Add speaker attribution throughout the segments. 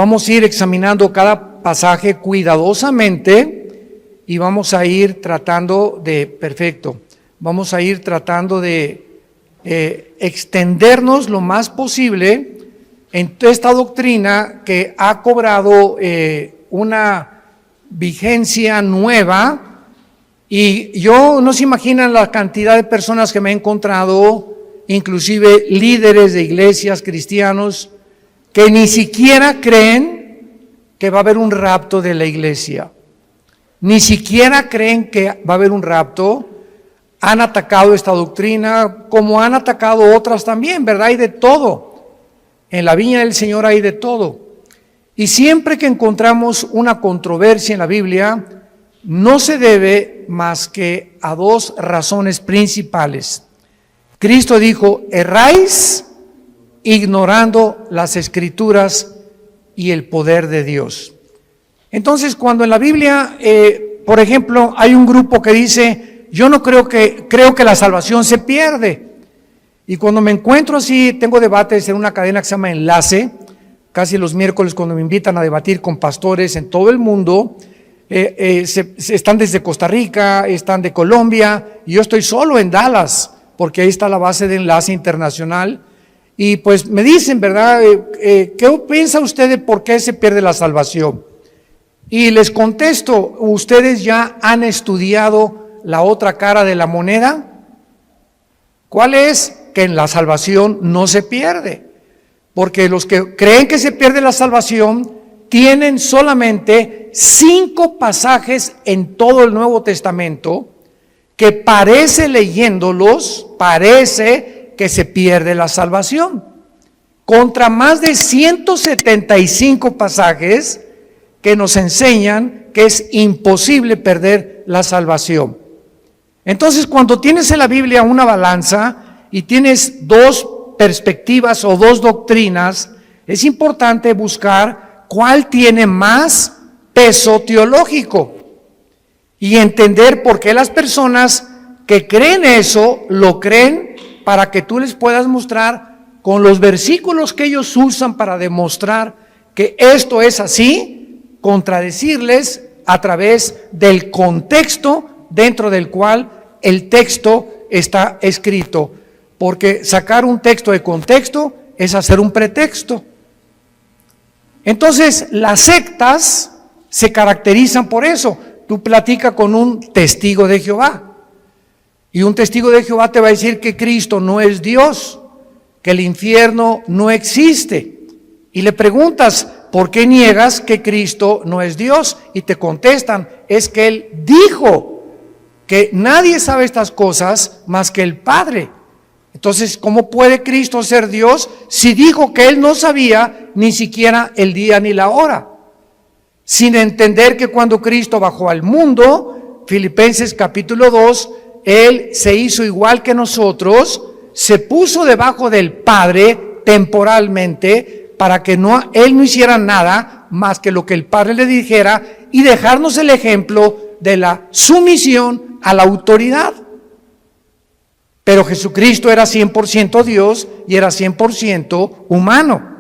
Speaker 1: vamos a ir examinando cada pasaje cuidadosamente y vamos a ir tratando de, vamos a ir tratando de extendernos lo más posible en esta doctrina que ha cobrado una vigencia nueva. Y yo no se imaginan la cantidad de personas que me he encontrado, inclusive líderes de iglesias cristianos, que ni siquiera creen que va a haber un rapto de la iglesia. Ni siquiera creen que va a haber un rapto. Han atacado esta doctrina, como han atacado otras también, ¿verdad? Hay de todo. En la viña del Señor hay de todo. Y siempre que encontramos una controversia en la Biblia, no se debe más que a dos razones principales. Cristo dijo: erráis ignorando las Escrituras y el poder de Dios. Entonces, cuando en la Biblia, por ejemplo, hay un grupo que dice: yo no creo que la salvación se pierde. Y cuando me encuentro así, tengo debates en una cadena que se llama Enlace, casi los miércoles cuando me invitan a debatir con pastores en todo el mundo. Están desde Costa Rica, están de Colombia, y yo estoy solo en Dallas, porque ahí está la base de Enlace Internacional. Y pues me dicen, ¿verdad? ¿Qué piensa usted de por qué se pierde la salvación? Y les contesto: ¿ustedes ya han estudiado la otra cara de la moneda? ¿Cuál es? Que en la salvación no se pierde, porque los que creen que se pierde la salvación tienen solamente 5 pasajes en todo el Nuevo Testamento que leyéndolos, parece que se pierde la salvación, contra más de 175 pasajes que nos enseñan que es imposible perder la salvación. Entonces, cuando tienes en la Biblia una balanza y tienes dos perspectivas o dos doctrinas, es importante buscar cuál tiene más peso teológico y entender por qué las personas que creen eso, lo creen, para que tú les puedas mostrar con los versículos que ellos usan para demostrar que esto es así, contradecirles a través del contexto dentro del cual el texto está escrito, porque sacar un texto de contexto es hacer un pretexto. Entonces, las sectas se caracterizan por eso. Tú platicas con un testigo de Jehová, y un testigo de Jehová te va a decir que Cristo no es Dios, que el infierno no existe. Y le preguntas: ¿por qué niegas que Cristo no es Dios? Y te contestan: es que Él dijo que nadie sabe estas cosas más que el Padre. Entonces, ¿cómo puede Cristo ser Dios si dijo que Él no sabía ni siquiera el día ni la hora? Sin entender que cuando Cristo bajó al mundo, Filipenses capítulo 2, Él se hizo igual que nosotros, se puso debajo del Padre temporalmente para que Él no hiciera nada más que lo que el Padre le dijera y dejarnos el ejemplo de la sumisión a la autoridad. Pero Jesucristo era 100% Dios y era 100% humano.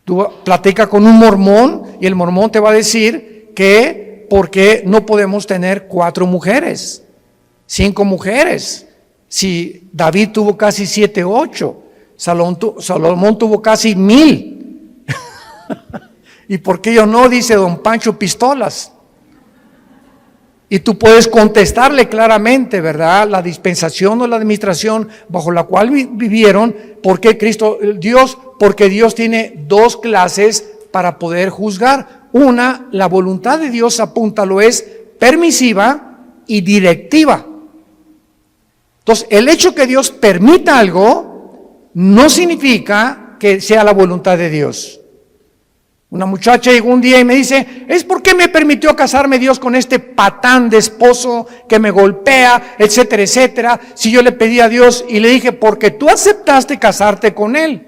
Speaker 1: Tú platicas con un mormón y el mormón te va a decir que ¿por qué no podemos tener 4 mujeres, 5 mujeres? Si David tuvo casi 7, 8, Salomón tuvo casi 1000. ¿Y por qué yo no? Dice don Pancho Pistolas. Y tú puedes contestarle claramente, ¿verdad? La dispensación o la administración bajo la cual vivieron. ¿Por qué Dios? Porque Dios tiene 2 clases para poder juzgar. Una, la voluntad de Dios, apúntalo, es permisiva y directiva. Entonces, el hecho que Dios permita algo no significa que sea la voluntad de Dios. Una muchacha llegó un día y me dice: ¿es por qué me permitió casarme Dios con este patán de esposo que me golpea, etcétera, etcétera? Si yo le pedí a Dios, y le dije: porque tú aceptaste casarte con él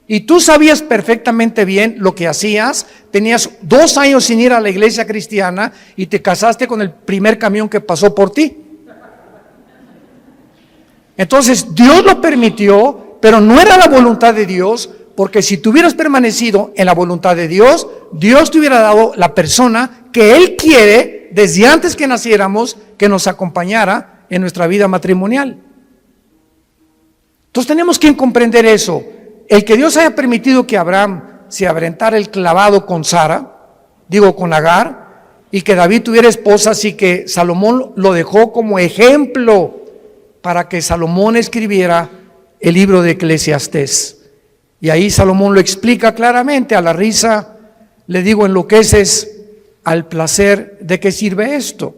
Speaker 1: y tú sabías perfectamente bien lo que hacías, tenías 2 años sin ir a la iglesia cristiana y te casaste con el primer camión que pasó por ti. Entonces Dios lo permitió, pero no era la voluntad de Dios, porque si tú hubieras permanecido en la voluntad de Dios, Dios te hubiera dado la persona que Él quiere desde antes que naciéramos, que nos acompañara en nuestra vida matrimonial. Entonces tenemos que comprender eso. El que Dios haya permitido que Abraham se aventara el clavado con con Agar, y que David tuviera esposas y que Salomón lo dejó como ejemplo para que Salomón escribiera el libro de Eclesiastés. Y ahí Salomón lo explica claramente: a la risa le digo enloqueces, al placer de qué sirve esto.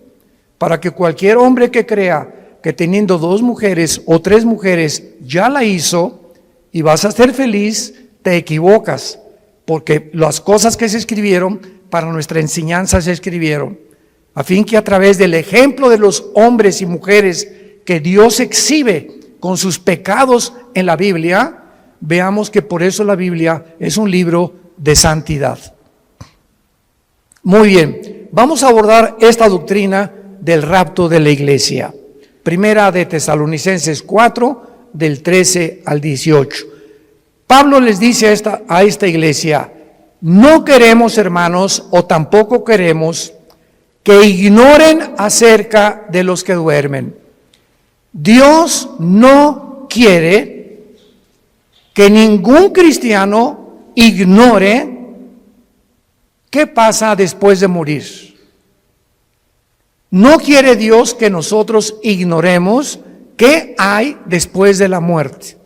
Speaker 1: Para que cualquier hombre que crea que teniendo 2 mujeres o 3 mujeres ya la hizo y vas a ser feliz, te equivocas, porque las cosas que se escribieron para nuestra enseñanza se escribieron, a fin que a través del ejemplo de los hombres y mujeres que Dios exhibe con sus pecados en la Biblia, veamos que por eso la Biblia es un libro de santidad. Muy bien, vamos a abordar esta doctrina del rapto de la iglesia. Primera de Tesalonicenses 4, del 13 al 18. Pablo les dice a esta iglesia: no queremos, hermanos, o tampoco queremos que ignoren acerca de los que duermen. Dios no quiere que ningún cristiano ignore qué pasa después de morir. No quiere Dios que nosotros ignoremos qué hay después de la muerte,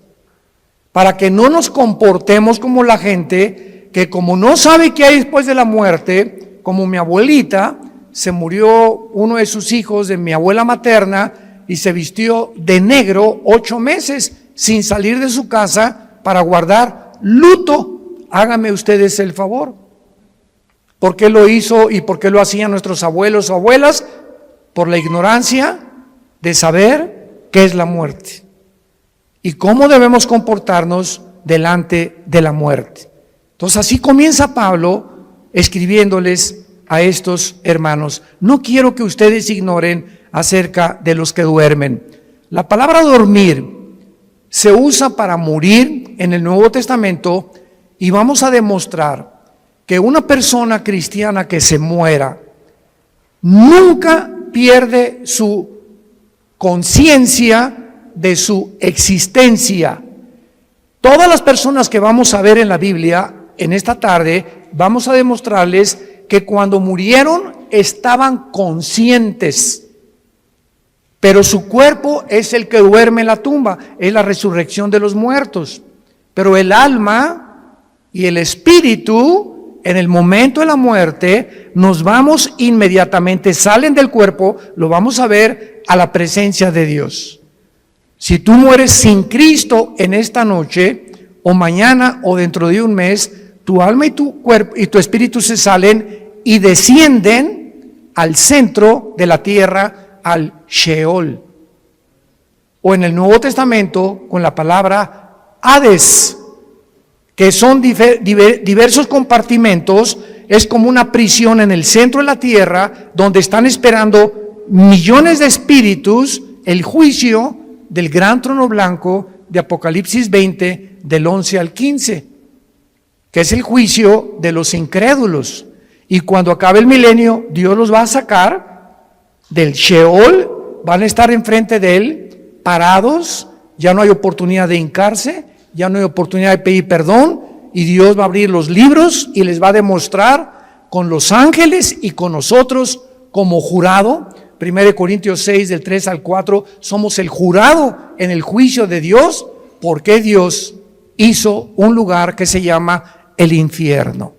Speaker 1: para que no nos comportemos como la gente que, como no sabe qué hay después de la muerte, como mi abuelita, se murió uno de sus hijos de mi abuela materna y se vistió de negro 8 meses sin salir de su casa para guardar luto. Háganme ustedes el favor. ¿Por qué lo hizo y por qué lo hacían nuestros abuelos o abuelas? Por la ignorancia de saber qué es la muerte y cómo debemos comportarnos delante de la muerte. Entonces así comienza Pablo escribiéndoles a estos hermanos: no quiero que ustedes ignoren acerca de los que duermen. La palabra dormir se usa para morir en el Nuevo Testamento, y vamos a demostrar que una persona cristiana que se muera nunca pierde su conciencia de su existencia. Todas las personas que vamos a ver en la Biblia en esta tarde, vamos a demostrarles que cuando murieron estaban conscientes, pero su cuerpo es el que duerme en la tumba, es la resurrección de los muertos. Pero el alma y el espíritu, en el momento de la muerte, nos vamos inmediatamente, salen del cuerpo, lo vamos a ver, a la presencia de Dios. Si tú mueres sin Cristo en esta noche, o mañana, o dentro de un mes, tu alma y tu cuerpo y tu espíritu se salen y descienden al centro de la tierra, al Sheol, o en el Nuevo Testamento con la palabra Hades, que son diversos compartimentos. Es como una prisión en el centro de la tierra donde están esperando millones de espíritus el juicio del gran trono blanco de Apocalipsis 20 del 11 al 15, que es el juicio de los incrédulos. Y cuando acabe el milenio, Dios los va a sacar del Sheol, van a estar enfrente de Él, parados, ya no hay oportunidad de hincarse, ya no hay oportunidad de pedir perdón, y Dios va a abrir los libros y les va a demostrar con los ángeles y con nosotros como jurado. 1 Corintios 6 del 3 al 4, somos el jurado en el juicio de Dios, porque Dios hizo un lugar que se llama el infierno.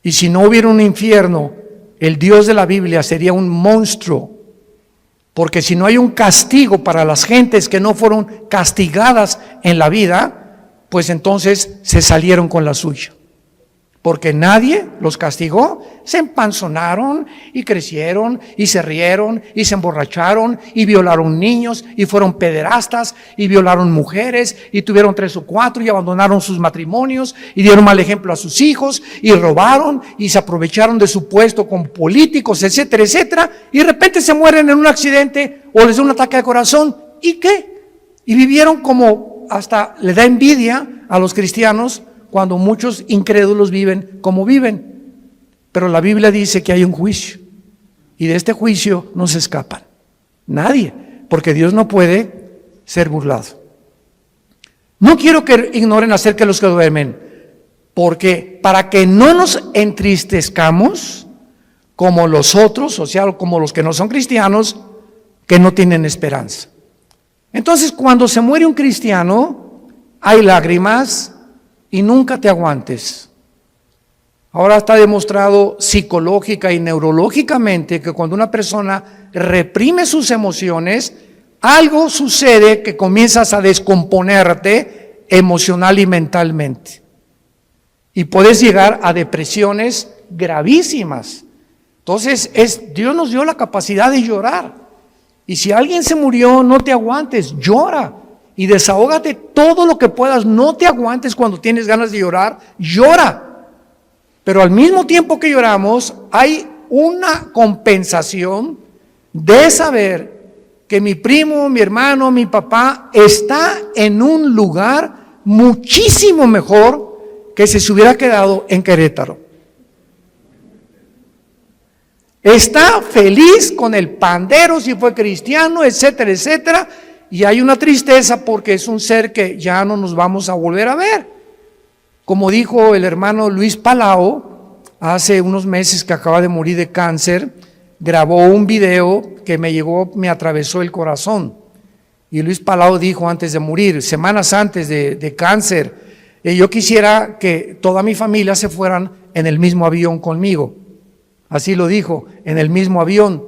Speaker 1: Y si no hubiera un infierno, el Dios de la Biblia sería un monstruo, porque si no hay un castigo para las gentes que no fueron castigadas en la vida, pues entonces se salieron con la suya. Porque nadie los castigó, se empanzonaron y crecieron y se rieron y se emborracharon y violaron niños y fueron pederastas y violaron mujeres y tuvieron 3 o 4 y abandonaron sus matrimonios y dieron mal ejemplo a sus hijos y robaron y se aprovecharon de su puesto como políticos, etcétera, etcétera, y de repente se mueren en un accidente o les da un ataque de corazón. ¿Y qué? Y vivieron como hasta le da envidia a los cristianos cuando muchos incrédulos viven como viven. Pero la Biblia dice que hay un juicio, y de este juicio no se escapan nadie, porque Dios no puede ser burlado. No quiero que ignoren acerca de los que duermen, porque para que no nos entristezcamos como los otros, o sea, como los que no son cristianos, que no tienen esperanza. Entonces, cuando se muere un cristiano, hay lágrimas y nunca te aguantes. Ahora está demostrado psicológica y neurológicamente que cuando una persona reprime sus emociones, algo sucede que comienzas a descomponerte emocional y mentalmente. Y puedes llegar a depresiones gravísimas. Entonces, Dios nos dio la capacidad de llorar. Y si alguien se murió, no te aguantes, llora. Y desahógate todo lo que puedas, no te aguantes cuando tienes ganas de llorar, llora. Pero al mismo tiempo que lloramos, hay una compensación de saber que mi primo, mi hermano, mi papá está en un lugar muchísimo mejor que si se hubiera quedado en Querétaro. Está feliz con el pandero si fue cristiano, etcétera, etcétera. Y hay una tristeza porque es un ser que ya no nos vamos a volver a ver. Como dijo el hermano Luis Palau, hace unos meses que acaba de morir de cáncer, grabó un video que me atravesó el corazón. Y Luis Palau dijo antes de morir, semanas antes de cáncer, yo quisiera que toda mi familia se fueran en el mismo avión conmigo. Así lo dijo, en el mismo avión.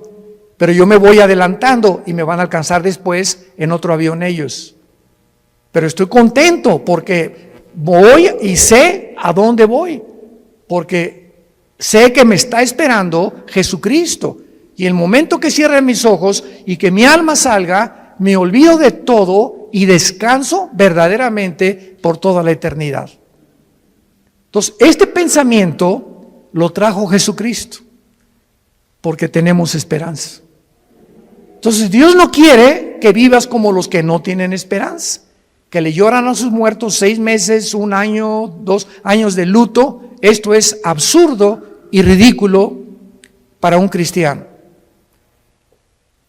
Speaker 1: Pero yo me voy adelantando y me van a alcanzar después en otro avión ellos. Pero estoy contento porque voy y sé a dónde voy. Porque sé que me está esperando Jesucristo. Y el momento que cierre mis ojos y que mi alma salga, me olvido de todo y descanso verdaderamente por toda la eternidad. Entonces, este pensamiento lo trajo Jesucristo, porque tenemos esperanza. Entonces, Dios no quiere que vivas como los que no tienen esperanza, que le lloran a sus muertos 6 meses, 1 año, 2 años de luto. Esto es absurdo y ridículo para un cristiano.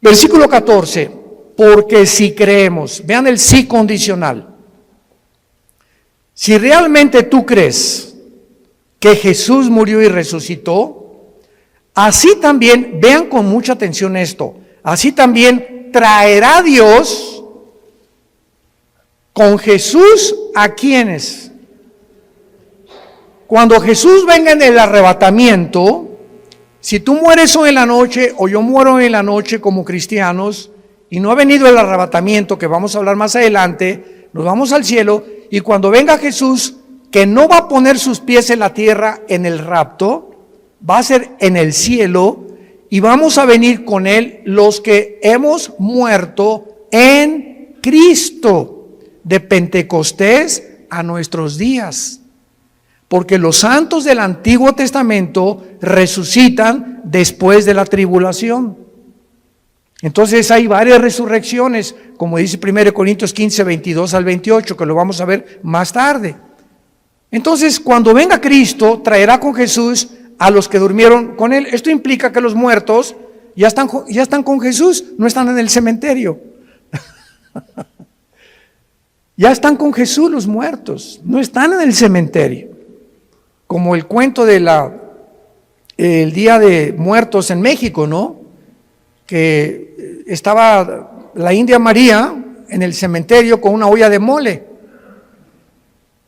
Speaker 1: Versículo 14, porque si creemos, vean el sí condicional. Si realmente tú crees que Jesús murió y resucitó, así también, vean con mucha atención esto, así también traerá Dios con Jesús a quienes. Cuando Jesús venga en el arrebatamiento, si tú mueres hoy en la noche o yo muero hoy en la noche como cristianos y no ha venido el arrebatamiento, que vamos a hablar más adelante, nos vamos al cielo y cuando venga Jesús, que no va a poner sus pies en la tierra en el rapto, va a ser en el cielo y vamos a venir con Él los que hemos muerto en Cristo, de Pentecostés a nuestros días. Porque los santos del Antiguo Testamento resucitan después de la tribulación. Entonces hay varias resurrecciones, como dice 1 Corintios 15, 22 al 28, que lo vamos a ver más tarde. Entonces, cuando venga Cristo, traerá con Jesús a los que durmieron con Él. Esto implica que los muertos ya están con Jesús, no están en el cementerio. Ya están con Jesús los muertos, no están en el cementerio. Como el cuento de el Día de Muertos en México, ¿no? Que estaba la India María en el cementerio con una olla de mole.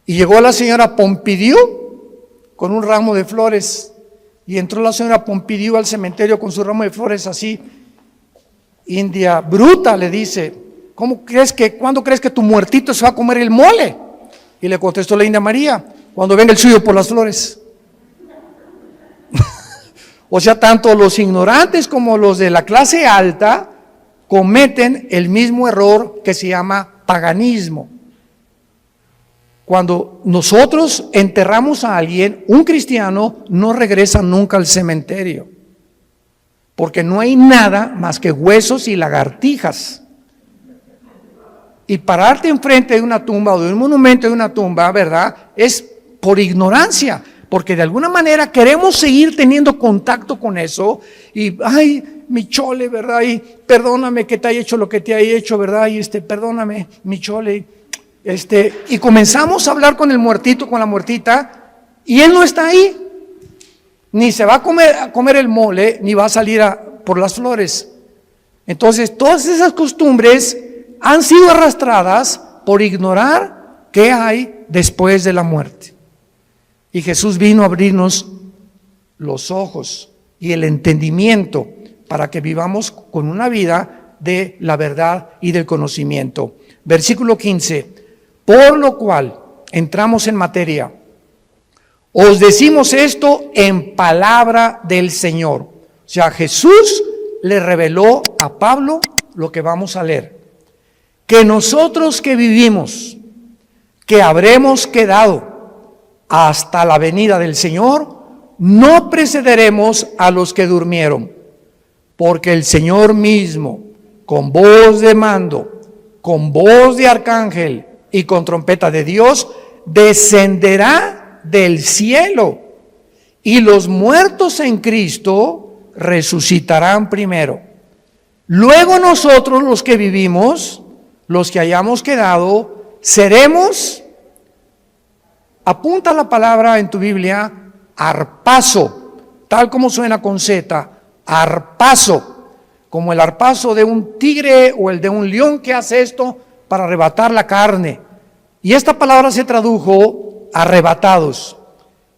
Speaker 1: Y llegó la señora Pompidou con un ramo de flores. Y entró la señora Pompidou al cementerio con su ramo de flores así. India bruta, le dice, ¿cuándo crees que tu muertito se va a comer el mole? Y le contestó la India María, cuando venga el suyo por las flores. O sea, tanto los ignorantes como los de la clase alta cometen el mismo error que se llama paganismo. Cuando nosotros enterramos a alguien, un cristiano no regresa nunca al cementerio, porque no hay nada más que huesos y lagartijas. y pararte enfrente de una tumba o de un monumento de una tumba, ¿verdad? Es por ignorancia, porque de alguna manera queremos seguir teniendo contacto con eso y, ay, mi chole, ¿verdad? Y perdóname que te haya hecho lo que te haya hecho, ¿verdad? Y perdóname, mi chole. Y comenzamos a hablar con el muertito, con la muertita, y él no está ahí. Ni se va a comer el mole, ni va a salir por las flores. Entonces, todas esas costumbres han sido arrastradas por ignorar qué hay después de la muerte. Y Jesús vino a abrirnos los ojos y el entendimiento para que vivamos con una vida de la verdad y del conocimiento. Versículo 15, por lo cual, entramos en materia, os decimos esto en palabra del Señor. O sea, Jesús le reveló a Pablo lo que vamos a leer. Que nosotros que vivimos, que habremos quedado hasta la venida del Señor, no precederemos a los que durmieron, porque el Señor mismo, con voz de mando, con voz de arcángel y con trompeta de Dios, descenderá del cielo, y los muertos en Cristo resucitarán primero. Luego nosotros los que vivimos, los que hayamos quedado, seremos, apunta la palabra en tu Biblia, arpazo, tal como suena con Z, arpazo, como el arpazo de un tigre o el de un león que hace esto para arrebatar la carne. Y esta palabra se tradujo arrebatados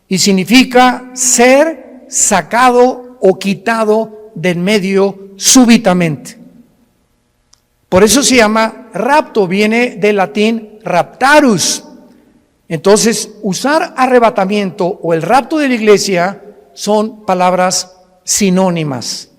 Speaker 1: y significa ser sacado o quitado del medio súbitamente. Por eso se llama rapto, viene del latín raptarus. Entonces, usar arrebatamiento o el rapto de la iglesia son palabras sinónimas,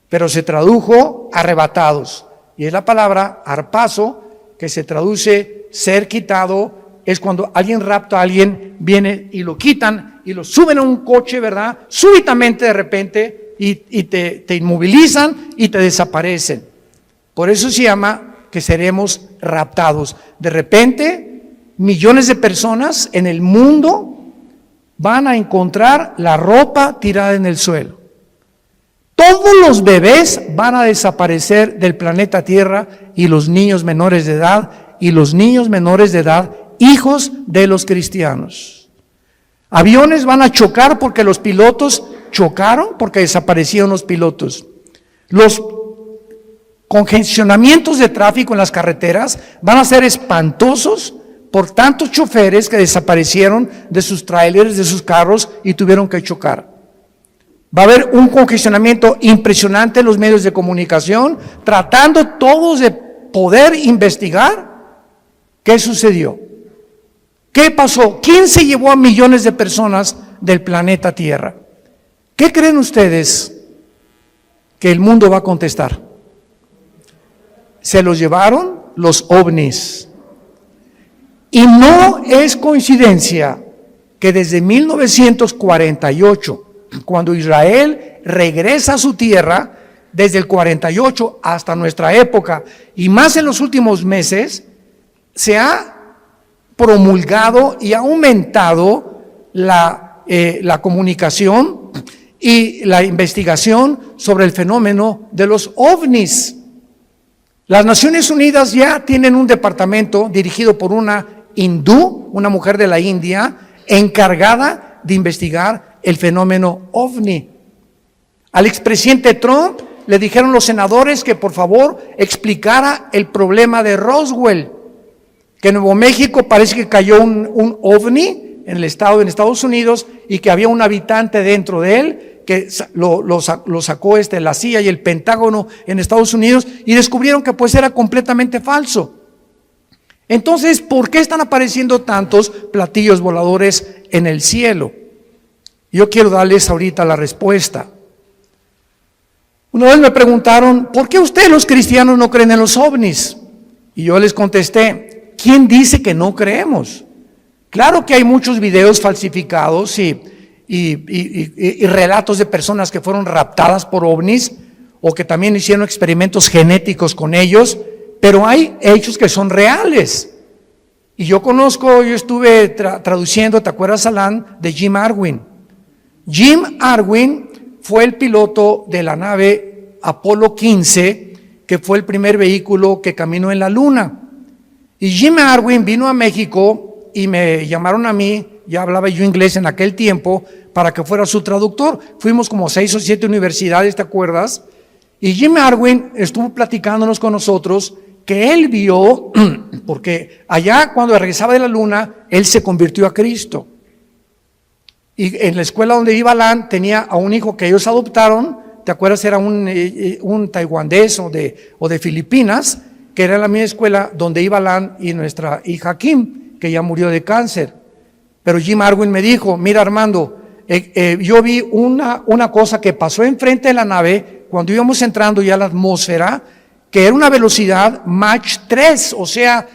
Speaker 1: pero se tradujo arrebatados. Y es la palabra arpazo, que se traduce ser quitado, es cuando alguien rapta a alguien, viene y lo quitan y lo suben a un coche, ¿verdad? Súbitamente de repente y te inmovilizan y te desaparecen. Por eso se llama que seremos raptados. De repente, millones de personas en el mundo van a encontrar la ropa tirada en el suelo. Todos los bebés van a desaparecer del planeta Tierra y los niños menores de edad y los niños menores de edad, hijos de los cristianos. Aviones van a chocar porque los pilotos chocaron, porque desaparecieron los pilotos. Los congestionamientos de tráfico en las carreteras van a ser espantosos por tantos choferes que desaparecieron de sus trailers, de sus carros y tuvieron que chocar. Va a haber un congestionamiento impresionante en los medios de comunicación, tratando todos de poder investigar qué sucedió, qué pasó, quién se llevó a millones de personas del planeta Tierra. ¿Qué creen ustedes que el mundo va a contestar? Se los llevaron los ovnis. Y no es coincidencia que desde 1948, cuando Israel regresa a su tierra, desde el 48 hasta nuestra época, y más en los últimos meses, se ha promulgado y ha aumentado la comunicación y la investigación sobre el fenómeno de los ovnis. Las Naciones Unidas ya tienen un departamento dirigido por una hindú, una mujer de la India, encargada de investigar el fenómeno ovni. Al expresidente Trump le dijeron los senadores que por favor explicara el problema de Roswell, que en Nuevo México parece que cayó un ovni en Estados Unidos y que había un habitante dentro de él, que lo sacó la CIA y el Pentágono en Estados Unidos y descubrieron que pues era completamente falso. Entonces, ¿por qué están apareciendo tantos platillos voladores en el cielo? Yo quiero darles ahorita la respuesta. Una vez me preguntaron, ¿por qué ustedes los cristianos no creen en los ovnis? Y yo les contesté, ¿quién dice que no creemos? Claro que hay muchos videos falsificados y relatos de personas que fueron raptadas por ovnis o que también hicieron experimentos genéticos con ellos, pero hay hechos que son reales. Y yo estuve traduciendo, ¿te acuerdas, Alan, de Jim Arwin? Jim Arwin fue el piloto de la nave Apolo 15, que fue el primer vehículo que caminó en la luna. Y Jim Arwin vino a México y me llamaron a mí, ya hablaba yo inglés en aquel tiempo, para que fuera su traductor. Fuimos como 6 o 7 universidades, ¿te acuerdas? Y Jim Arwin estuvo platicándonos con nosotros que él vio, porque allá cuando regresaba de la luna, él se convirtió a Cristo. Y en la escuela donde iba Alan, tenía a un hijo que ellos adoptaron, ¿te acuerdas? Era un taiwanés o de Filipinas, que era la misma escuela donde iba Alan y nuestra hija Kim, que ya murió de cáncer. Pero Jim Arwin me dijo, mira Armando, yo vi una cosa que pasó enfrente de la nave cuando íbamos entrando ya a la atmósfera, que era una velocidad Mach 3, o sea,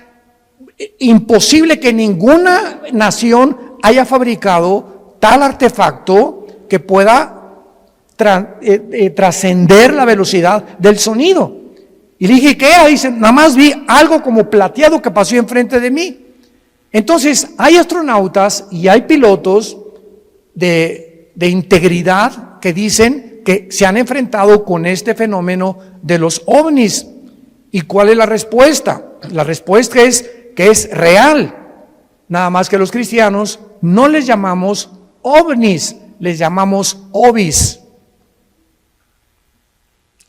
Speaker 1: imposible que ninguna nación haya fabricado tal artefacto que pueda trascender la velocidad del sonido. Y le dije, ¿qué? Dice, nada más vi algo como plateado que pasó enfrente de mí. Entonces, hay astronautas y hay pilotos de integridad que dicen que se han enfrentado con este fenómeno de los ovnis. ¿Y cuál es la respuesta? La respuesta es que es real. Nada más que los cristianos no les llamamos ovnis, les llamamos ovis.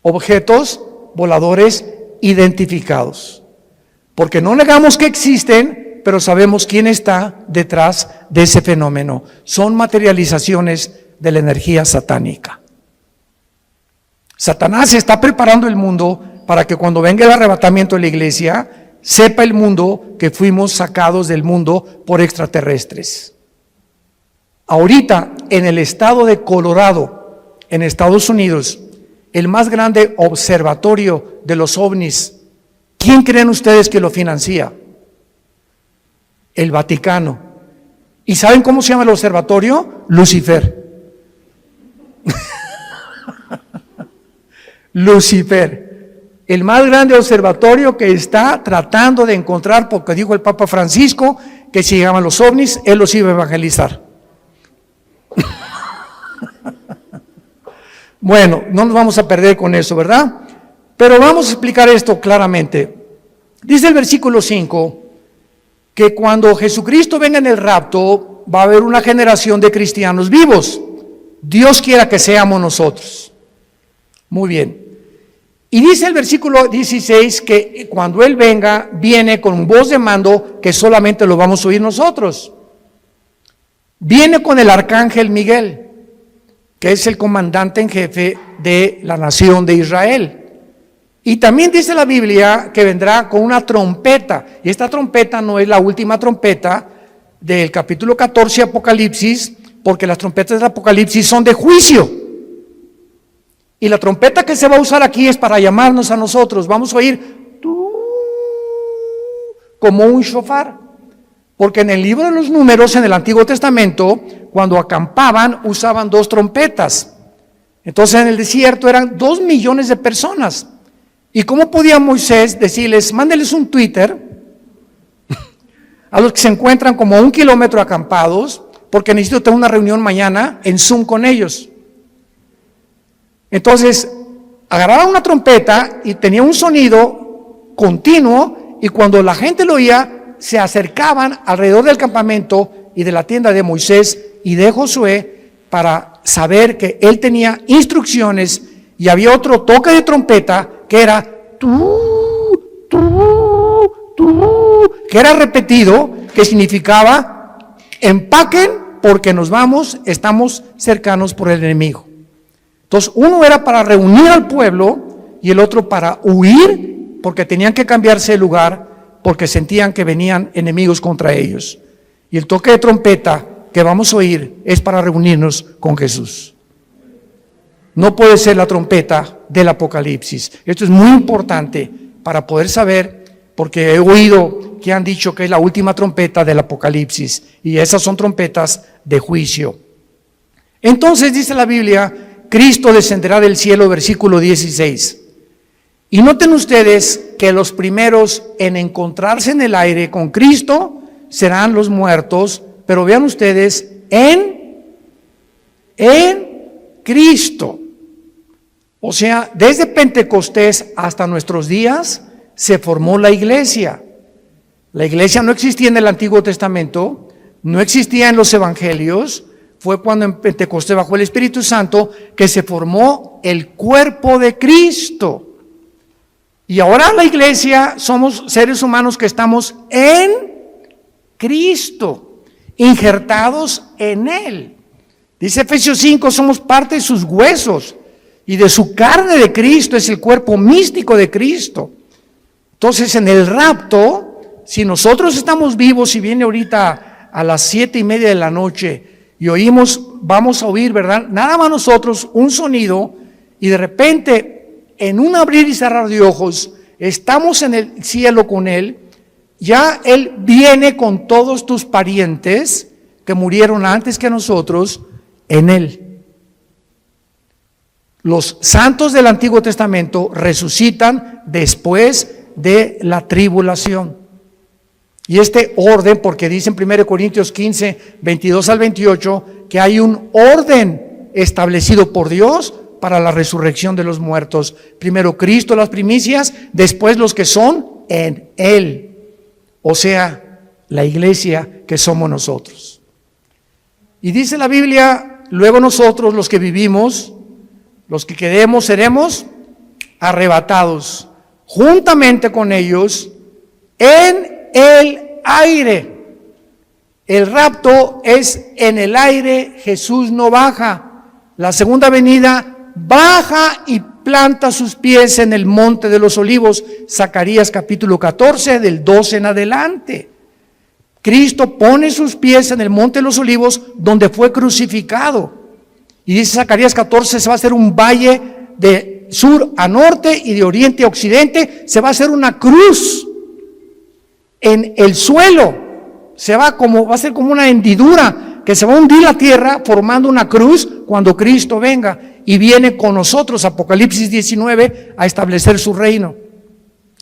Speaker 1: Objetos voladores identificados. Porque no negamos que existen, pero sabemos quién está detrás de ese fenómeno. Son materializaciones de la energía satánica. Satanás está preparando el mundo para que cuando venga el arrebatamiento de la iglesia, sepa el mundo que fuimos sacados del mundo por extraterrestres. Ahorita, en el estado de Colorado, en Estados Unidos, el más grande observatorio de los ovnis, ¿quién creen ustedes que lo financia? El Vaticano. ¿Y saben cómo se llama el observatorio? Lucifer. Lucifer, el más grande observatorio que está tratando de encontrar, porque dijo el Papa Francisco que si llegaban los ovnis, él los iba a evangelizar. Bueno, no nos vamos a perder con eso, ¿verdad? Pero vamos a explicar esto claramente. Dice el versículo 5 que cuando Jesucristo venga en el rapto, va a haber una generación de cristianos vivos. Dios quiera que seamos nosotros. Muy bien. Y dice el versículo 16 que cuando Él venga, viene con voz de mando que solamente lo vamos a oír nosotros. Viene con el arcángel Miguel, que es el comandante en jefe de la nación de Israel. Y también dice la Biblia que vendrá con una trompeta. Y esta trompeta no es la última trompeta del capítulo 14 de Apocalipsis, porque las trompetas del Apocalipsis son de juicio. Y la trompeta que se va a usar aquí es para llamarnos a nosotros. Vamos a oír como un shofar. Porque en el libro de los Números, en el Antiguo Testamento, cuando acampaban, usaban 2 trompetas. Entonces en el desierto eran 2 millones de personas. ¿Y cómo podía Moisés decirles, mándeles un Twitter a los que se encuentran como a 1 kilómetro acampados, porque necesito tener una reunión mañana en Zoom con ellos? Entonces, agarraba una trompeta y tenía un sonido continuo, y cuando la gente lo oía, se acercaban alrededor del campamento y de la tienda de Moisés y de Josué para saber que él tenía instrucciones, y había otro toque de trompeta que era que era repetido, que significaba empaquen porque nos vamos, estamos cercanos por el enemigo. Entonces, uno era para reunir al pueblo y el otro para huir, porque tenían que cambiarse de lugar, porque sentían que venían enemigos contra ellos. Y el toque de trompeta que vamos a oír es para reunirnos con Jesús. No puede ser la trompeta del Apocalipsis. Esto es muy importante para poder saber, porque he oído que han dicho que es la última trompeta del Apocalipsis, y esas son trompetas de juicio. Entonces dice la Biblia, Cristo descenderá del cielo, versículo 16. Y noten ustedes que los primeros en encontrarse en el aire con Cristo serán los muertos, pero vean ustedes, en Cristo. O sea, desde Pentecostés hasta nuestros días se formó la iglesia. La iglesia no existía en el Antiguo Testamento, no existía en los evangelios. Fue cuando en Pentecostés, bajo el Espíritu Santo, que se formó el cuerpo de Cristo. Y ahora la iglesia somos seres humanos que estamos en Cristo, injertados en Él. Dice Efesios 5, somos parte de sus huesos y de su carne de Cristo, es el cuerpo místico de Cristo. Entonces, en el rapto, si nosotros estamos vivos y viene ahorita a las 7:30 de la noche y oímos, vamos a oír, ¿verdad? Nada más nosotros, un sonido, y de repente, en un abrir y cerrar de ojos, estamos en el cielo con Él, ya Él viene con todos tus parientes que murieron antes que nosotros en Él. Los santos del Antiguo Testamento resucitan después de la tribulación. Y este orden, porque dice en 1 Corintios 15, 22 al 28, que hay un orden establecido por Dios para la resurrección de los muertos. Primero Cristo, las primicias, después los que son en Él. O sea, la iglesia que somos nosotros. Y dice la Biblia, luego nosotros los que vivimos, los que quedemos, seremos arrebatados juntamente con ellos en el aire. El rapto es en el aire, Jesús no baja. La segunda venida baja y planta sus pies en el monte de los olivos. Zacarías capítulo 14, del 12 en adelante. Cristo pone sus pies en el monte de los olivos donde fue crucificado. Y dice Zacarías 14, se va a hacer un valle de sur a norte y de oriente a occidente. Se va a hacer una cruz en el suelo. Va a ser como una hendidura que se va a hundir la tierra formando una cruz cuando Cristo venga y viene con nosotros, Apocalipsis 19, a establecer su reino.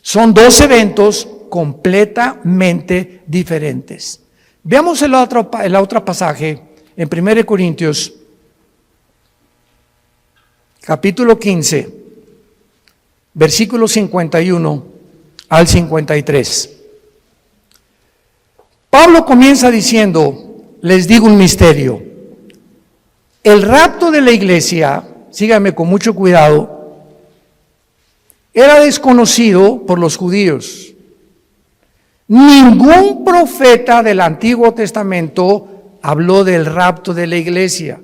Speaker 1: Son dos eventos completamente diferentes. Veamos el otro pasaje en 1 Corintios capítulo 15, versículos 51 al 53. Pablo comienza diciendo, les digo un misterio. El rapto de la iglesia, síganme con mucho cuidado, era desconocido por los judíos. Ningún profeta del Antiguo Testamento habló del rapto de la iglesia,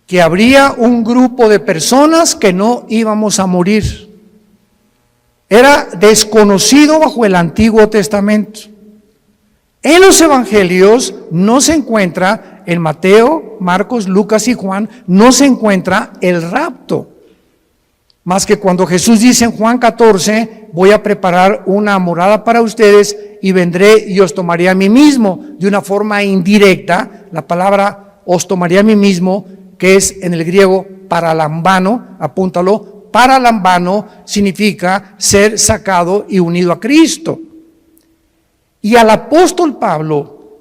Speaker 1: que habría un grupo de personas que no íbamos a morir. Era desconocido bajo el Antiguo Testamento. En los evangelios no se encuentra, en Mateo, Marcos, Lucas y Juan, no se encuentra el rapto. Más que cuando Jesús dice en Juan 14, voy a preparar una morada para ustedes y vendré y os tomaré a mí mismo. De una forma indirecta, la palabra os tomaré a mí mismo, que es en el griego paralambano, apúntalo, paralambano significa ser sacado y unido a Cristo. Y al apóstol Pablo,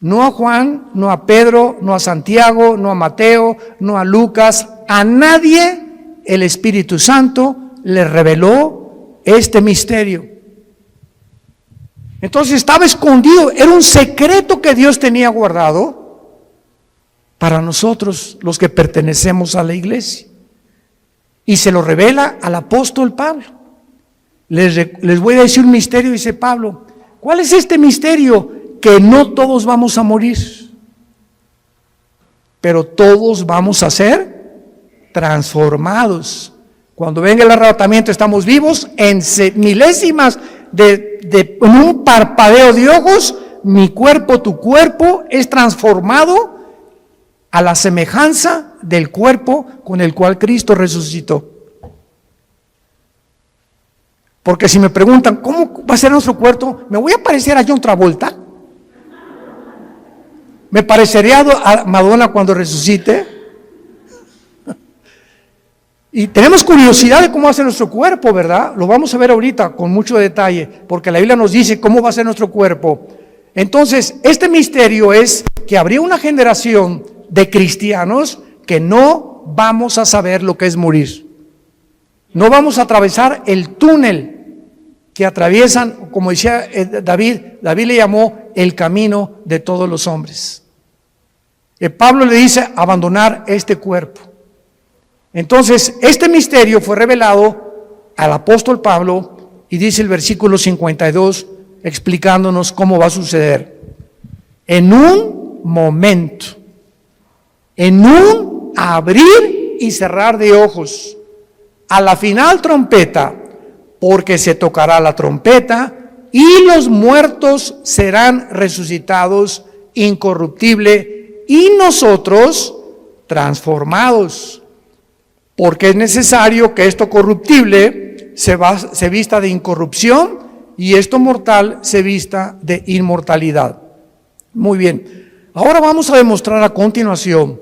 Speaker 1: no a Juan, no a Pedro, no a Santiago, no a Mateo, no a Lucas, a nadie el Espíritu Santo le reveló este misterio. Entonces estaba escondido, era un secreto que Dios tenía guardado para nosotros, los que pertenecemos a la iglesia. Y se lo revela al apóstol Pablo. Les voy a decir un misterio, dice Pablo. ¿Cuál es este misterio? Que no todos vamos a morir, pero todos vamos a ser transformados. Cuando venga el arrebatamiento estamos vivos en milésimas en un parpadeo de ojos. Mi cuerpo, tu cuerpo es transformado a la semejanza del cuerpo con el cual Cristo resucitó. Porque si me preguntan, ¿cómo va a ser nuestro cuerpo? ¿Me voy a parecer a John Travolta? ¿Me parecería a Madonna cuando resucite? Y tenemos curiosidad de cómo va a ser nuestro cuerpo, ¿verdad? Lo vamos a ver ahorita con mucho detalle, porque la Biblia nos dice cómo va a ser nuestro cuerpo. Entonces, este misterio es que habría una generación de cristianos que no vamos a saber lo que es morir. No vamos a atravesar el túnel que atraviesan, como decía David le llamó el camino de todos los hombres. Pablo le dice abandonar este cuerpo. Entonces, este misterio fue revelado al apóstol Pablo y dice el versículo 52 explicándonos cómo va a suceder. En un momento, en un abrir y cerrar de ojos, a la final trompeta, porque se tocará la trompeta y los muertos serán resucitados incorruptible y nosotros transformados. Porque es necesario que esto corruptible se vista de incorrupción y esto mortal se vista de inmortalidad. Muy bien, ahora vamos a demostrar a continuación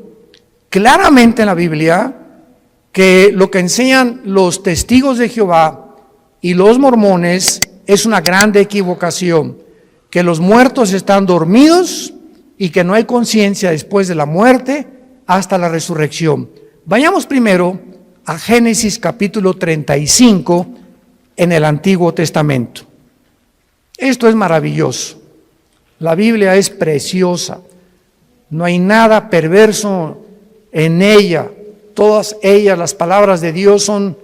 Speaker 1: claramente en la Biblia que lo que enseñan los testigos de Jehová y los mormones es una grande equivocación, que los muertos están dormidos y que no hay conciencia después de la muerte hasta la resurrección. Vayamos primero a Génesis capítulo 35 en el Antiguo Testamento. Esto es maravilloso. La Biblia es preciosa. No hay nada perverso en ella. Todas ellas, las palabras de Dios, son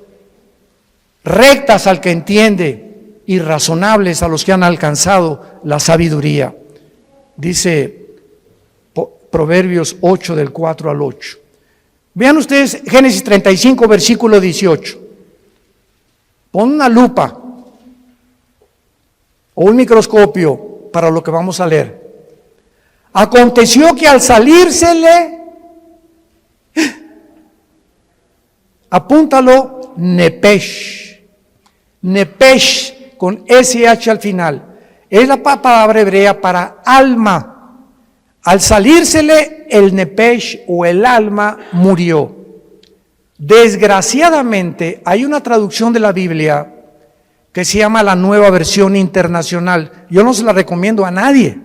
Speaker 1: rectas al que entiende y razonables a los que han alcanzado la sabiduría. Dice Proverbios 8 del 4 al 8. Vean ustedes Génesis 35, versículo 18. Pon una lupa o un microscopio para lo que vamos a leer. Aconteció que al salírsele, apúntalo, Nepesh. Nepesh con SH al final. Es la palabra hebrea para alma. Al salírsele el Nepesh o el alma murió. Desgraciadamente hay una traducción de la Biblia que se llama la Nueva Versión Internacional. Yo no se la recomiendo a nadie.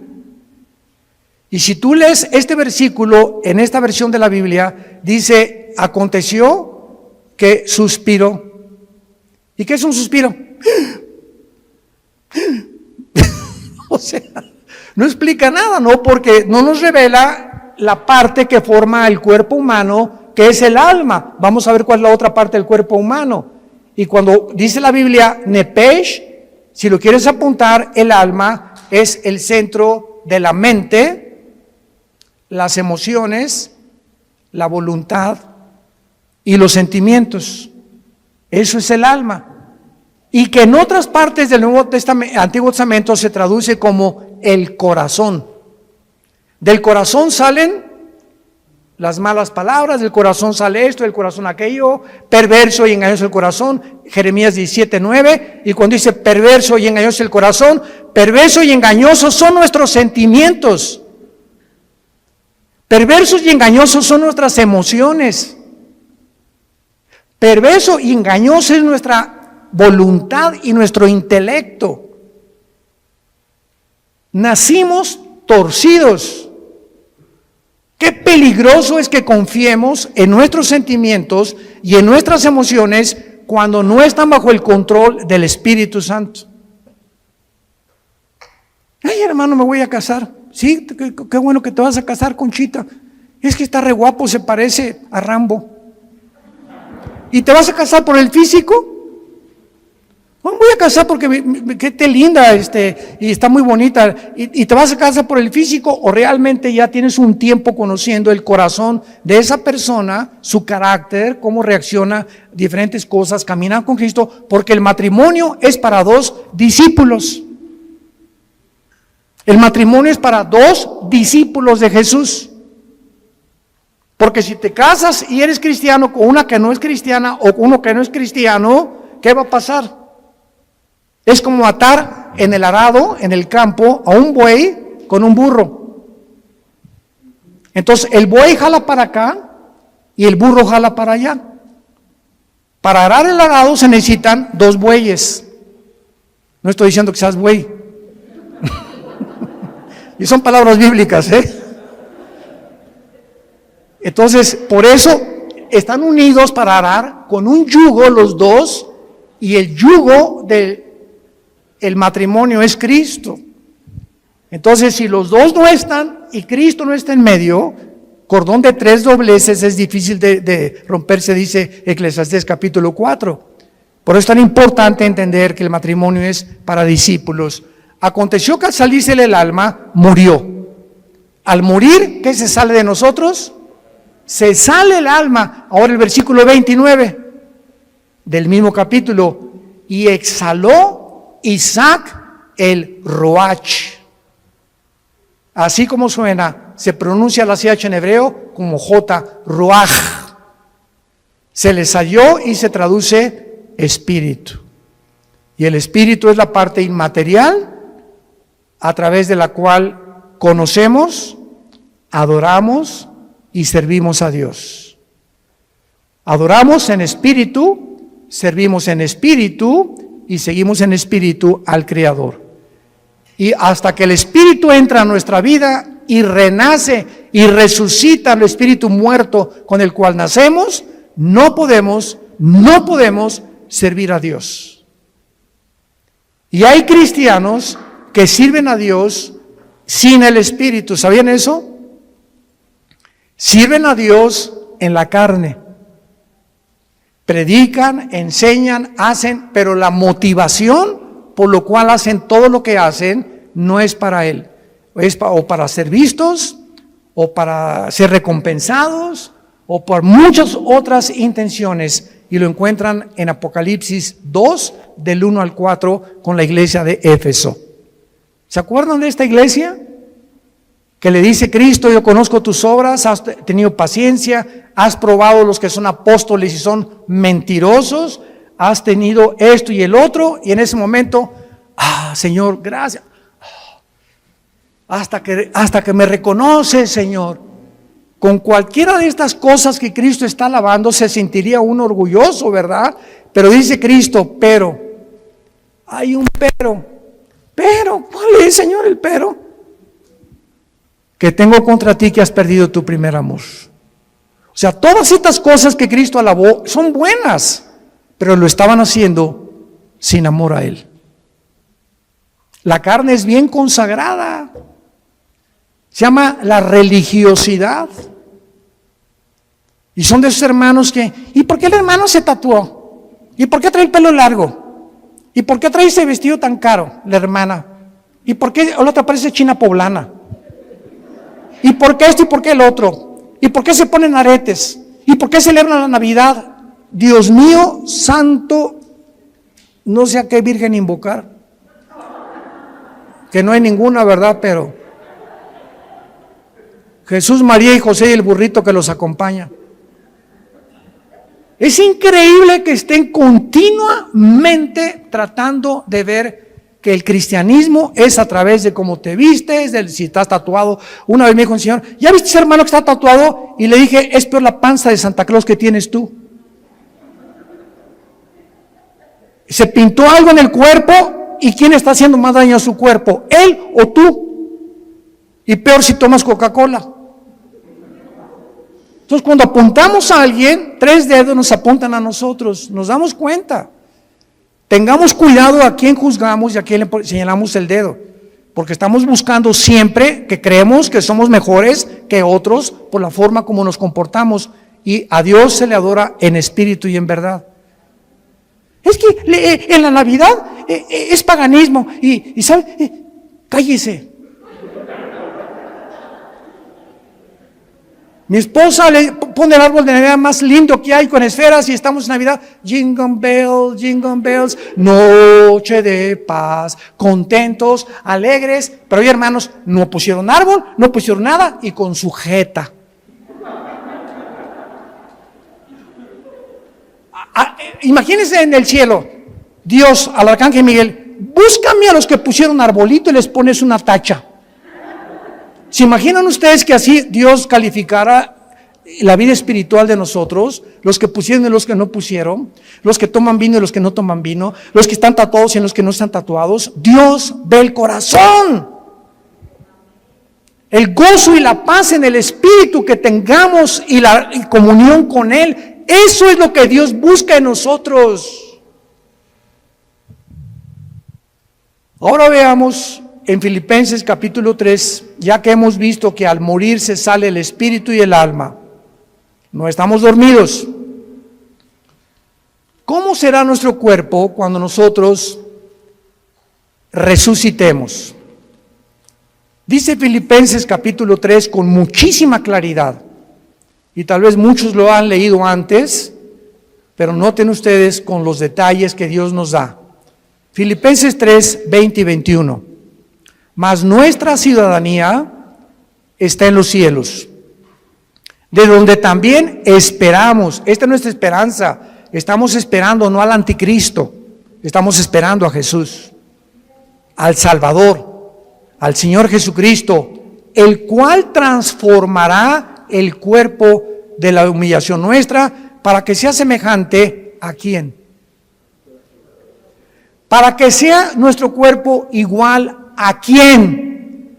Speaker 1: Y si tú lees este versículo en esta versión de la Biblia, dice, aconteció que suspiró. ¿Y qué es un suspiro? O sea, no explica nada, ¿no? Porque no nos revela la parte que forma el cuerpo humano, que es el alma. Vamos a ver cuál es la otra parte del cuerpo humano. Y cuando dice la Biblia Nepesh, si lo quieres apuntar, el alma es el centro de la mente, las emociones, la voluntad y los sentimientos. Eso es el alma. Y que en otras partes del Antiguo Testamento se traduce como el corazón. Del corazón salen las malas palabras, del corazón sale esto, del corazón aquello, perverso y engañoso el corazón, Jeremías 17:9, y cuando dice perverso y engañoso el corazón, perverso y engañosos son nuestros sentimientos, perversos y engañosos son nuestras emociones, perverso y engañoso es nuestra voluntad y nuestro intelecto. Nacimos torcidos. Qué peligroso es que confiemos en nuestros sentimientos y en nuestras emociones cuando no están bajo el control del Espíritu Santo. Ay, hermano, me voy a casar. Sí, qué bueno que te vas a casar, Conchita. Es que está re guapo, se parece a Rambo. ¿Y te vas a casar por el físico? Voy a casar porque que te linda y está muy bonita. ¿Y te vas a casar por el físico o realmente ya tienes un tiempo conociendo el corazón de esa persona, su carácter, cómo reacciona a diferentes cosas, caminar con Cristo? Porque el matrimonio es para dos discípulos. El matrimonio es para dos discípulos de Jesús. Porque si te casas y eres cristiano con una que no es cristiana o uno que no es cristiano, ¿qué va a pasar? Es como atar en el arado, en el campo, a un buey con un burro. Entonces el buey jala para acá y el burro jala para allá. Para arar el arado se necesitan 2 bueyes. No estoy diciendo que seas buey. Y son palabras bíblicas, Entonces, por eso están unidos para arar con un yugo los dos, y el yugo del matrimonio es Cristo. Entonces, si los dos no están y Cristo no está en medio, cordón de 3 dobleces es difícil de romperse, dice Eclesiastés capítulo 4. Por eso es tan importante entender que el matrimonio es para discípulos. Aconteció que al salirse el alma, murió. Al morir, ¿qué se sale de nosotros? Se sale el alma. Ahora el versículo 29 del mismo capítulo. Y exhaló Isaac el Roach. Así como suena, se pronuncia la CH en hebreo como J, Roach. Se le salió y se traduce espíritu. Y el espíritu es la parte inmaterial a través de la cual conocemos, adoramos y servimos a Dios. Adoramos en espíritu, servimos en espíritu y seguimos en espíritu al Creador. Y hasta que el espíritu entra a nuestra vida y renace y resucita el espíritu muerto con el cual nacemos, no podemos servir a Dios. Y hay cristianos que sirven a Dios sin el espíritu. ¿Sabían eso? Sirven a Dios en la carne. Predican, enseñan, hacen, pero la motivación por lo cual hacen todo lo que hacen no es para Él. Es o para ser vistos, o para ser recompensados, o por muchas otras intenciones. Y lo encuentran en Apocalipsis 2, del 1 al 4, con la iglesia de Éfeso. ¿Se acuerdan de esta iglesia? Que le dice Cristo: yo conozco tus obras, has tenido paciencia, has probado los que son apóstoles y son mentirosos, has tenido esto y el otro, y en ese momento, Señor, gracias, hasta que me reconoces, Señor. Con cualquiera de estas cosas que Cristo está alabando se sentiría uno orgulloso, ¿verdad? Pero dice Cristo, pero, hay un pero, ¿cuál es, Señor, el pero? Que tengo contra ti que has perdido tu primer amor. O sea, todas estas cosas que Cristo alabó son buenas, pero lo estaban haciendo sin amor a Él. La carne es bien consagrada. Se llama la religiosidad. Y son de esos hermanos que, ¿y por qué el hermano se tatuó? ¿Y por qué trae el pelo largo? ¿Y por qué trae ese vestido tan caro, la hermana? ¿Y por qué la otra parece china poblana? ¿Y por qué esto y por qué el otro? ¿Y por qué se ponen aretes? ¿Y por qué celebran la Navidad? Dios mío, santo, no sé a qué virgen invocar. Que no hay ninguna, ¿verdad? Pero Jesús, María y José y el burrito que los acompaña. Es increíble que estén continuamente tratando de ver que el cristianismo es a través de cómo te vistes, de si estás tatuado. Una vez me dijo un señor, ¿ya viste ese hermano que está tatuado? Y le dije, es peor la panza de Santa Claus que tienes tú. Se pintó algo en el cuerpo, ¿y quién está haciendo más daño a su cuerpo? ¿Él o tú? Y peor si tomas Coca-Cola. Entonces, cuando apuntamos a alguien, 3 dedos nos apuntan a nosotros, nos damos cuenta. Tengamos cuidado a quién juzgamos y a quién le señalamos el dedo, porque estamos buscando siempre que creemos que somos mejores que otros por la forma como nos comportamos, y a Dios se le adora en espíritu y en verdad. Es que en la Navidad es paganismo y ¿sabe? Cállese. Mi esposa le pone el árbol de Navidad más lindo que hay con esferas y estamos en Navidad. Jingle bells, noche de paz, contentos, alegres. Pero hoy, hermanos, no pusieron árbol, no pusieron nada y con sujeta. Imagínense en el cielo, Dios al arcángel Miguel, búscame a los que pusieron arbolito y les pones una tacha. ¿Se imaginan ustedes que así Dios calificara la vida espiritual de nosotros, los que pusieron y los que no pusieron, los que toman vino y los que no toman vino, los que están tatuados y los que no están tatuados. Dios ve el corazón. El gozo y la paz en el espíritu que tengamos y la comunión con Él, eso es lo que Dios busca en nosotros. Ahora veamos en Filipenses capítulo 3, ya que hemos visto que al morir se sale el espíritu y el alma. No estamos dormidos. ¿Cómo será nuestro cuerpo cuando nosotros resucitemos? Dice Filipenses capítulo 3 con muchísima claridad, y tal vez muchos lo han leído antes, pero noten ustedes con los detalles que Dios nos da. Filipenses 3, 20 y 21. Mas nuestra ciudadanía está en los cielos, de donde también esperamos. Esta es nuestra esperanza. Estamos esperando no al anticristo, estamos esperando a Jesús, al Salvador, al Señor Jesucristo, el cual transformará el cuerpo de la humillación nuestra para que sea semejante ¿a quién? Para que sea nuestro cuerpo igual ¿a quién?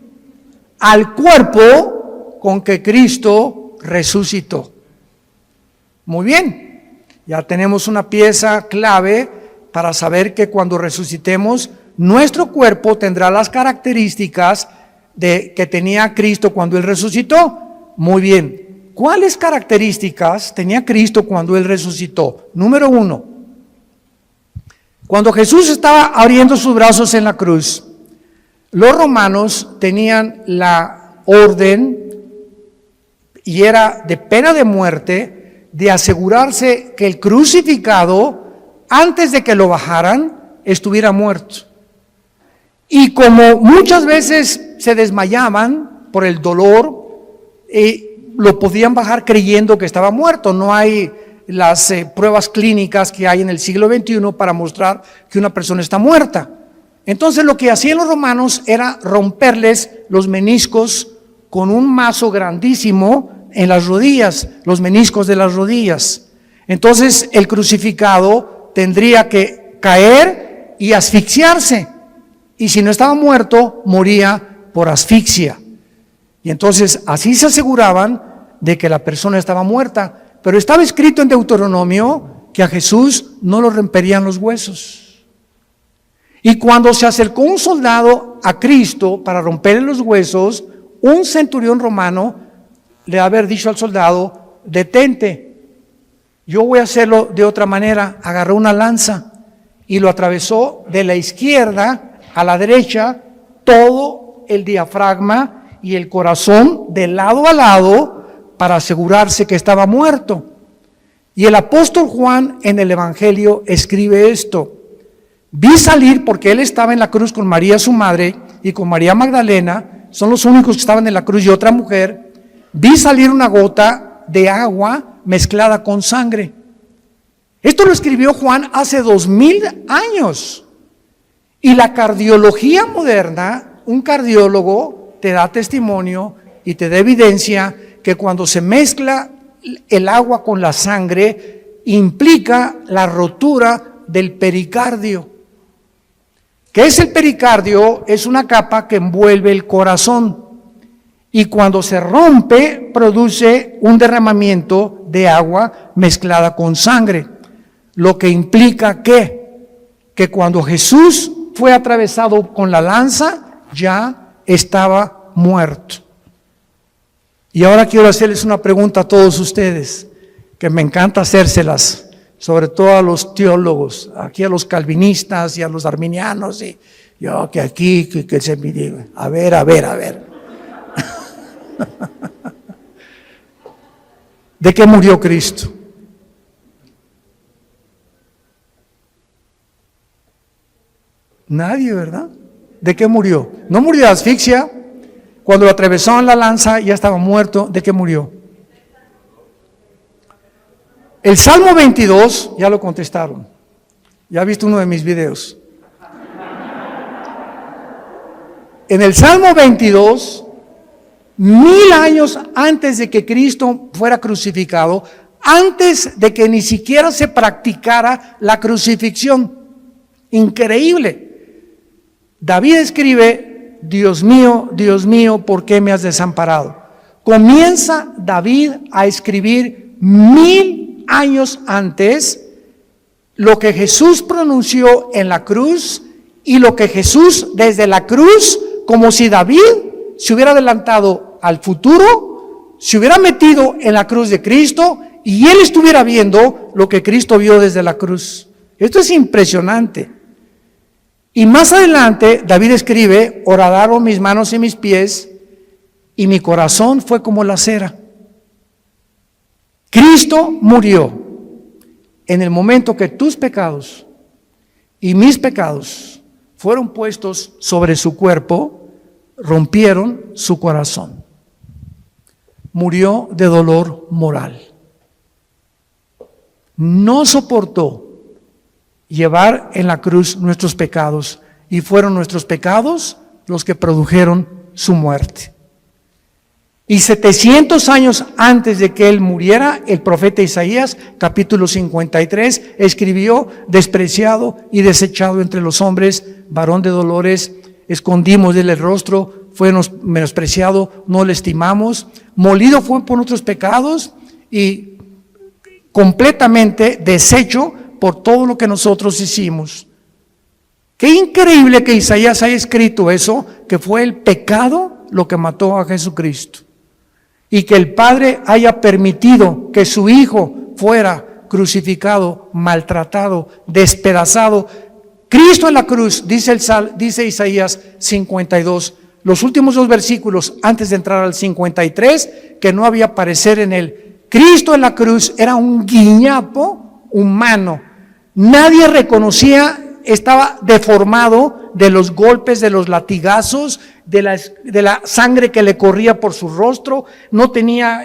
Speaker 1: Al cuerpo con que Cristo resucitó. Muy bien, ya tenemos una pieza clave para saber que cuando resucitemos, nuestro cuerpo tendrá las características que tenía Cristo cuando Él resucitó. Muy bien, ¿cuáles características tenía Cristo cuando Él resucitó? Número 1, cuando Jesús estaba abriendo sus brazos en la cruz, los romanos tenían la orden, y era de pena de muerte, de asegurarse que el crucificado, antes de que lo bajaran, estuviera muerto. Y como muchas veces se desmayaban por el dolor, lo podían bajar creyendo que estaba muerto. No hay las pruebas clínicas que hay en el siglo XXI para mostrar que una persona está muerta. Entonces lo que hacían los romanos era romperles los meniscos con un mazo grandísimo en las rodillas, los meniscos de las rodillas. Entonces el crucificado tendría que caer y asfixiarse, y si no estaba muerto, moría por asfixia. Y entonces así se aseguraban de que la persona estaba muerta. Pero estaba escrito en Deuteronomio que a Jesús no lo romperían los huesos. Y cuando se acercó un soldado a Cristo para romperle los huesos, un centurión romano le había dicho al soldado: detente, yo voy a hacerlo de otra manera. Agarró una lanza y lo atravesó de la izquierda a la derecha, todo el diafragma y el corazón de lado a lado, para asegurarse que estaba muerto. Y el apóstol Juan en el Evangelio escribe esto: vi salir, porque él estaba en la cruz con María su madre y con María Magdalena, son los únicos que estaban en la cruz, y otra mujer, vi salir una gota de agua mezclada con sangre. Esto lo escribió Juan hace 2000 años. Y la cardiología moderna, un cardiólogo te da testimonio y te da evidencia que cuando se mezcla el agua con la sangre, implica la rotura del pericardio. ¿Qué es el pericardio? Es una capa que envuelve el corazón, y cuando se rompe, produce un derramamiento de agua mezclada con sangre, lo que implica que cuando Jesús fue atravesado con la lanza, ya estaba muerto. Y ahora quiero hacerles una pregunta a todos ustedes, que me encanta hacérselas, sobre todo a los teólogos, aquí a los calvinistas y a los arminianos, y yo que aquí, que se me diga, a ver. ¿De qué murió Cristo? Nadie, ¿verdad? ¿De qué murió? No murió de asfixia. Cuando lo atravesó en la lanza ya estaba muerto. ¿De qué murió? El Salmo 22, ya lo contestaron. Ya viste uno de mis videos. En el Salmo 22 1000 años antes de que Cristo fuera crucificado, antes de que ni siquiera se practicara la crucifixión. Increíble. David escribe: Dios mío, ¿por qué me has desamparado? Comienza David a escribir 1000 años antes lo que Jesús pronunció en la cruz, y lo que Jesús desde la cruz, como si David se hubiera adelantado al futuro, se hubiera metido en la cruz de Cristo y él estuviera viendo lo que Cristo vio desde la cruz. Esto es impresionante. Y más adelante David escribe: horadaron mis manos y mis pies, y mi corazón fue como la cera. Cristo murió en el momento que tus pecados y mis pecados fueron puestos sobre su cuerpo, rompieron su corazón. Murió de dolor moral. No soportó llevar en la cruz nuestros pecados, y fueron nuestros pecados los que produjeron su muerte. Y 700 años antes de que él muriera, el profeta Isaías, capítulo 53, escribió: despreciado y desechado entre los hombres, varón de dolores, escondimos de él el rostro, fue menospreciado, no le estimamos, molido fue por nuestros pecados y completamente deshecho por todo lo que nosotros hicimos. Qué increíble que Isaías haya escrito eso, que fue el pecado lo que mató a Jesucristo, y que el Padre haya permitido que su Hijo fuera crucificado, maltratado, despedazado. Cristo en la cruz, dice Isaías 52, los últimos 2 versículos antes de entrar al 53, que no había parecer en él. Cristo en la cruz era un guiñapo humano. Nadie reconocía, estaba deformado de los golpes, de los latigazos, de la sangre que le corría por su rostro. No tenía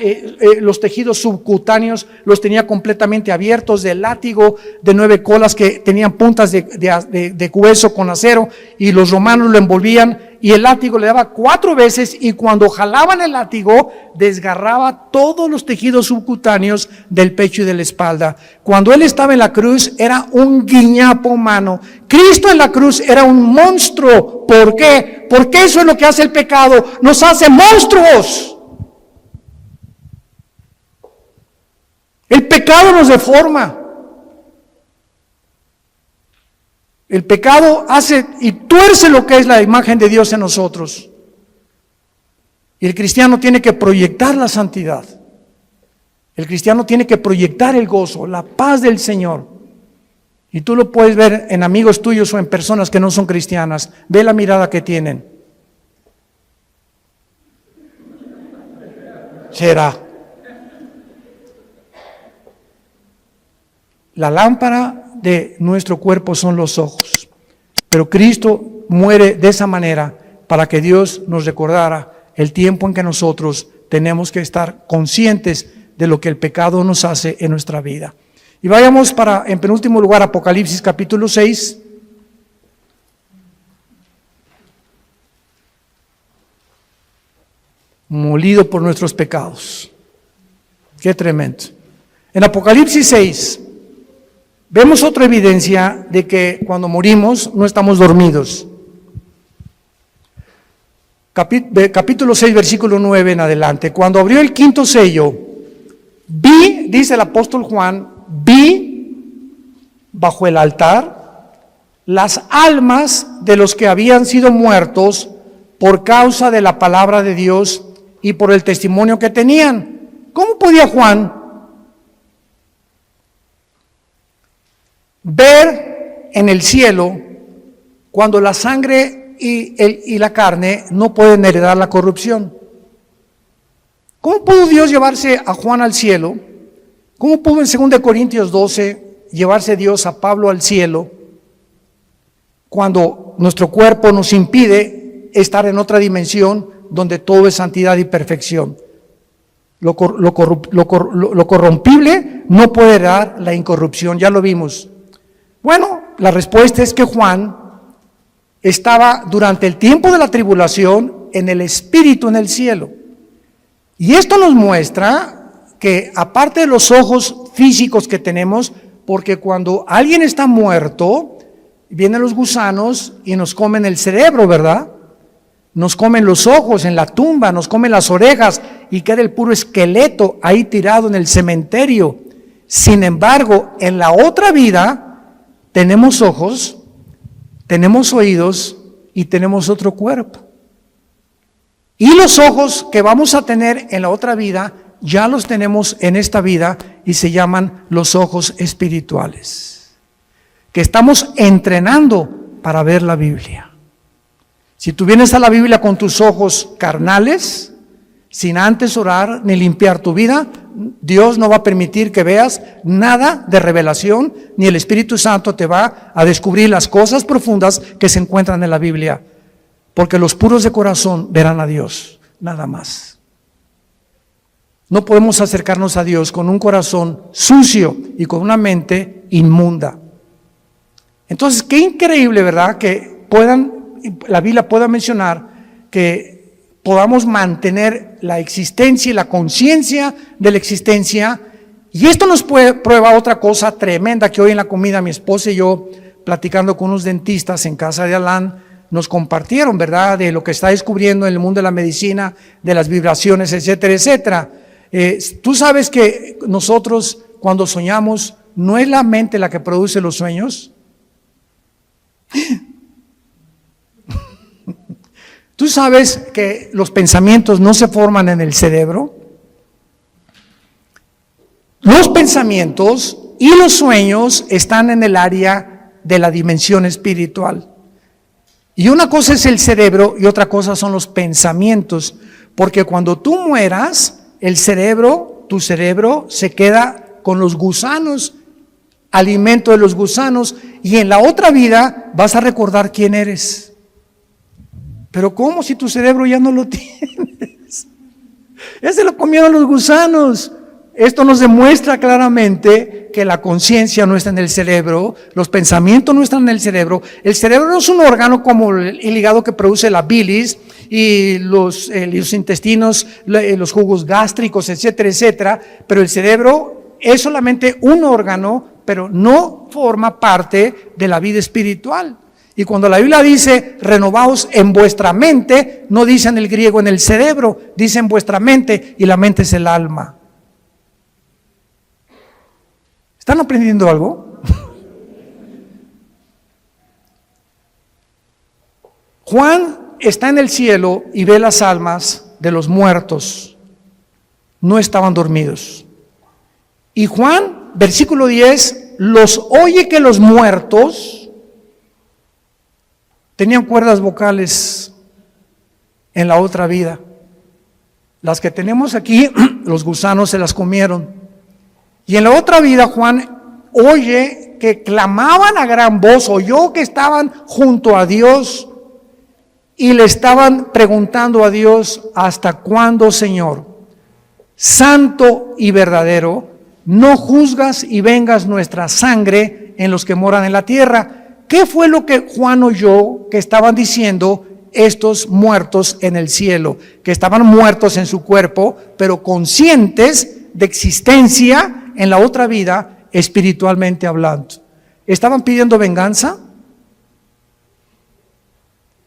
Speaker 1: los tejidos subcutáneos, los tenía completamente abiertos, del látigo de 9 colas que tenían puntas de hueso con acero, y los romanos lo envolvían, y el látigo le daba 4 veces, y cuando jalaban el látigo desgarraba todos los tejidos subcutáneos del pecho y de la espalda. Cuando él estaba en la cruz era un guiñapo humano. Cristo en la cruz era un monstruo. ¿Por qué? Porque eso es lo que hace el pecado, nos hace monstruos. El pecado nos deforma. El pecado hace y tuerce lo que es la imagen de Dios en nosotros. Y el cristiano tiene que proyectar la santidad. El cristiano tiene que proyectar el gozo, la paz del Señor. Y tú lo puedes ver en amigos tuyos o en personas que no son cristianas. Ve la mirada que tienen. Será. La lámpara de nuestro cuerpo son los ojos. Pero Cristo muere de esa manera para que Dios nos recordara el tiempo en que nosotros tenemos que estar conscientes de lo que el pecado nos hace en nuestra vida. Y vayamos en penúltimo lugar, Apocalipsis capítulo 6. Molido por nuestros pecados. Qué tremendo. En Apocalipsis 6 vemos otra evidencia de que cuando morimos no estamos dormidos. Capítulo 6, versículo 9 en adelante. Cuando abrió el 5º sello, vi, dice el apóstol Juan, vi bajo el altar las almas de los que habían sido muertos por causa de la palabra de Dios y por el testimonio que tenían. ¿Cómo podía Juan ver en el cielo cuando la sangre y la carne no pueden heredar la corrupción? ¿Cómo pudo Dios llevarse a Juan al cielo? ¿Cómo pudo en 2 Corintios 12 llevarse Dios a Pablo al cielo cuando nuestro cuerpo nos impide estar en otra dimensión donde todo es santidad y perfección? Lo corrompible no puede heredar la incorrupción, ya lo vimos. Bueno, la respuesta es que Juan estaba durante el tiempo de la tribulación en el Espíritu en el cielo. Y esto nos muestra que aparte de los ojos físicos que tenemos, porque cuando alguien está muerto, vienen los gusanos y nos comen el cerebro, ¿verdad? Nos comen los ojos en la tumba, nos comen las orejas y queda el puro esqueleto ahí tirado en el cementerio. Sin embargo, en la otra vida tenemos ojos, tenemos oídos y tenemos otro cuerpo. Y los ojos que vamos a tener en la otra vida, ya los tenemos en esta vida y se llaman los ojos espirituales, que estamos entrenando para ver la Biblia. Si tú vienes a la Biblia con tus ojos carnales, sin antes orar ni limpiar tu vida, Dios no va a permitir que veas nada de revelación, ni el Espíritu Santo te va a descubrir las cosas profundas que se encuentran en la Biblia. Porque los puros de corazón verán a Dios, nada más. No podemos acercarnos a Dios con un corazón sucio y con una mente inmunda. Entonces, qué increíble, ¿verdad? Que la Biblia pueda mencionar que podamos mantener la existencia y la conciencia de la existencia. Y esto nos prueba otra cosa tremenda que hoy en la comida mi esposa y yo, platicando con unos dentistas en casa de Alán, nos compartieron, ¿verdad?, de lo que está descubriendo en el mundo de la medicina, de las vibraciones, etcétera, etcétera. Tú sabes que nosotros cuando soñamos, ¿no es la mente la que produce los sueños? ¿Tú sabes que los pensamientos no se forman en el cerebro? Los pensamientos y los sueños están en el área de la dimensión espiritual. Y una cosa es el cerebro y otra cosa son los pensamientos, porque cuando tú mueras, tu cerebro se queda con los gusanos, alimento de los gusanos, y en la otra vida vas a recordar quién eres. Pero ¿cómo si tu cerebro ya no lo tienes? Ya se lo comieron los gusanos. Esto nos demuestra claramente que la conciencia no está en el cerebro, los pensamientos no están en el cerebro. El cerebro no es un órgano como el hígado que produce la bilis y los intestinos, los jugos gástricos, etcétera, etcétera. Pero el cerebro es solamente un órgano, pero no forma parte de la vida espiritual. Y cuando la Biblia dice, renovaos en vuestra mente, no dice en el griego en el cerebro, dice en vuestra mente, y la mente es el alma. ¿Están aprendiendo algo? Juan está en el cielo y ve las almas de los muertos. No estaban dormidos. Y Juan, versículo 10, los oye que los muertos tenían cuerdas vocales en la otra vida. Las que tenemos aquí, los gusanos se las comieron. Y en la otra vida Juan oye que clamaban a gran voz, oyó que estaban junto a Dios y le estaban preguntando a Dios, ¿hasta cuándo, Señor, santo y verdadero, no juzgas y vengas nuestra sangre en los que moran en la tierra? ¿Qué fue lo que Juan oyó que estaban diciendo estos muertos en el cielo? Que estaban muertos en su cuerpo, pero conscientes de existencia en la otra vida, espiritualmente hablando. ¿Estaban pidiendo venganza?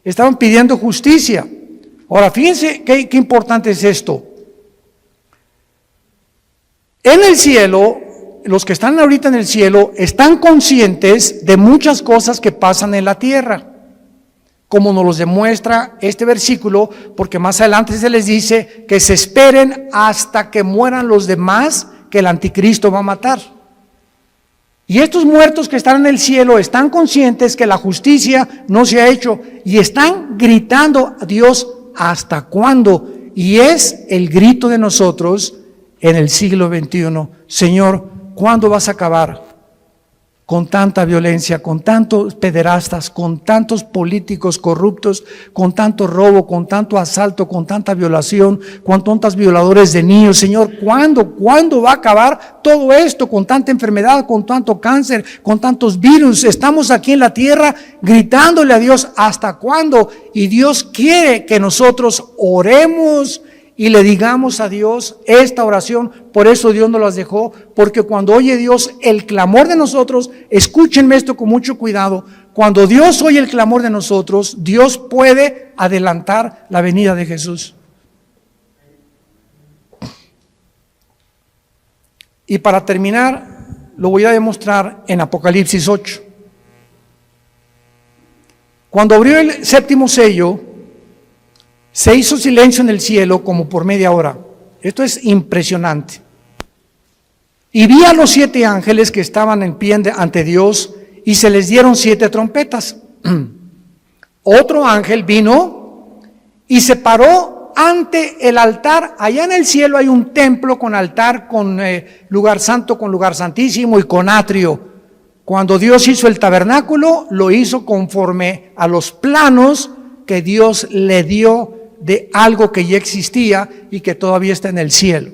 Speaker 1: Estaban pidiendo justicia. Ahora, fíjense qué importante es esto. En el cielo, los que están ahorita en el cielo, están conscientes de muchas cosas que pasan en la tierra, como nos los demuestra este versículo, porque más adelante se les dice que se esperen hasta que mueran los demás que el anticristo va a matar. Y estos muertos que están en el cielo están conscientes que la justicia no se ha hecho y están gritando a Dios, ¿hasta cuándo? Y es el grito de nosotros en el siglo XXI. Señor, ¿cuándo vas a acabar con tanta violencia, con tantos pederastas, con tantos políticos corruptos, con tanto robo, con tanto asalto, con tanta violación, con tantos violadores de niños? Señor, ¿cuándo va a acabar todo esto, con tanta enfermedad, con tanto cáncer, con tantos virus? Estamos aquí en la tierra gritándole a Dios, ¿hasta cuándo? Y Dios quiere que nosotros oremos y le digamos a Dios esta oración. Por eso Dios nos las dejó, porque cuando oye Dios el clamor de nosotros, escúchenme esto con mucho cuidado, cuando Dios oye el clamor de nosotros, Dios puede adelantar la venida de Jesús. Y para terminar, lo voy a demostrar en Apocalipsis 8. Cuando abrió el séptimo sello, se hizo silencio en el cielo como por media hora. Esto es impresionante. Y vi a los 7 ángeles que estaban en pie ante Dios, y se les dieron 7 trompetas. Otro ángel vino y se paró ante el altar. Allá en el cielo hay un templo con altar, con lugar santo, con lugar santísimo y con atrio. Cuando Dios hizo el tabernáculo, lo hizo conforme a los planos que Dios le dio de algo que ya existía y que todavía está en el cielo.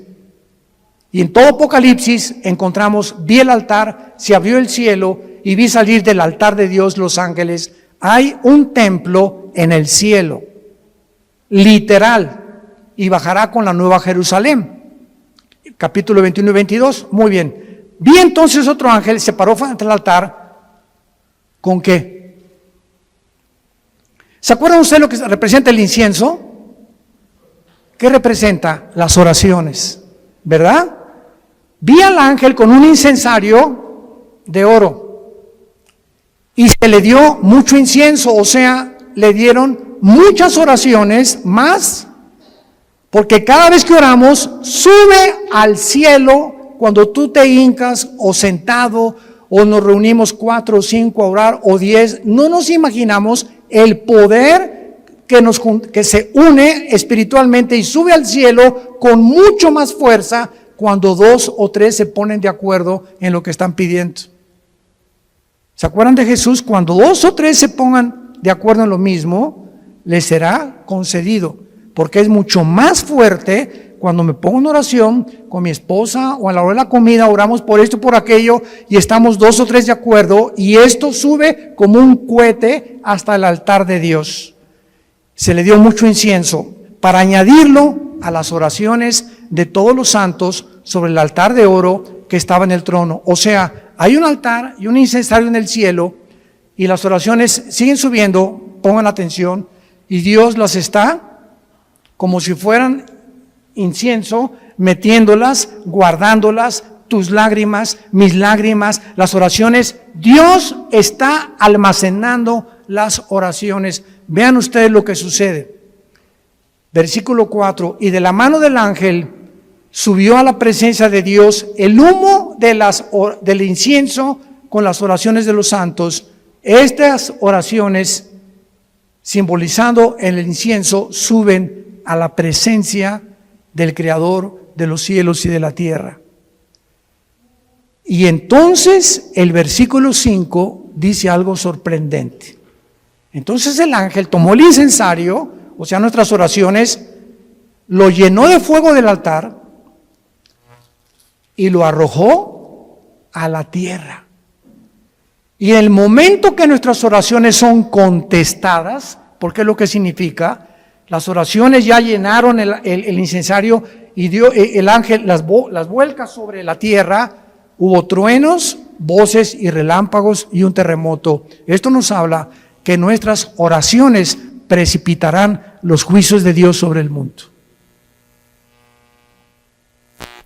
Speaker 1: Y en todo Apocalipsis encontramos, vi el altar, se abrió el cielo y vi salir del altar de Dios los ángeles. Hay un templo en el cielo, literal, y bajará con la nueva Jerusalén. Capítulo 21 y 22, muy bien. Vi entonces otro ángel, se paró frente al altar. ¿Con qué? ¿Se acuerdan ustedes lo que representa el incienso? ¿Qué representa? Las oraciones, ¿verdad? Vi al ángel con un incensario de oro y se le dio mucho incienso, o sea, le dieron muchas oraciones más, porque cada vez que oramos sube al cielo. Cuando tú te hincas o sentado o nos reunimos 4 o 5 a orar o 10, no nos imaginamos el poder que se une espiritualmente y sube al cielo con mucho más fuerza cuando 2 o 3 se ponen de acuerdo en lo que están pidiendo. ¿Se acuerdan de Jesús? Cuando 2 o 3 se pongan de acuerdo en lo mismo, les será concedido, porque es mucho más fuerte. Cuando me pongo en oración con mi esposa o a la hora de la comida, oramos por esto, por aquello, y estamos 2 o 3 de acuerdo, y esto sube como un cohete hasta el altar de Dios. Se le dio mucho incienso para añadirlo a las oraciones de todos los santos sobre el altar de oro que estaba en el trono. O sea, hay un altar y un incensario en el cielo, y las oraciones siguen subiendo, pongan atención, y Dios las está como si fueran incienso, metiéndolas, guardándolas, tus lágrimas, mis lágrimas, las oraciones. Dios está almacenando las oraciones. Vean ustedes lo que sucede. Versículo 4, y de la mano del ángel subió a la presencia de Dios el humo del incienso con las oraciones de los santos. Estas oraciones, simbolizando el incienso, suben a la presencia del Creador de los cielos y de la tierra. Y entonces el versículo 5 dice algo sorprendente. Entonces el ángel tomó el incensario, o sea, nuestras oraciones, lo llenó de fuego del altar y lo arrojó a la tierra. Y en el momento que nuestras oraciones son contestadas, porque es lo que significa, las oraciones ya llenaron el incensario y el ángel las vuelca sobre la tierra, hubo truenos, voces y relámpagos y un terremoto. Esto nos habla que nuestras oraciones precipitarán los juicios de Dios sobre el mundo.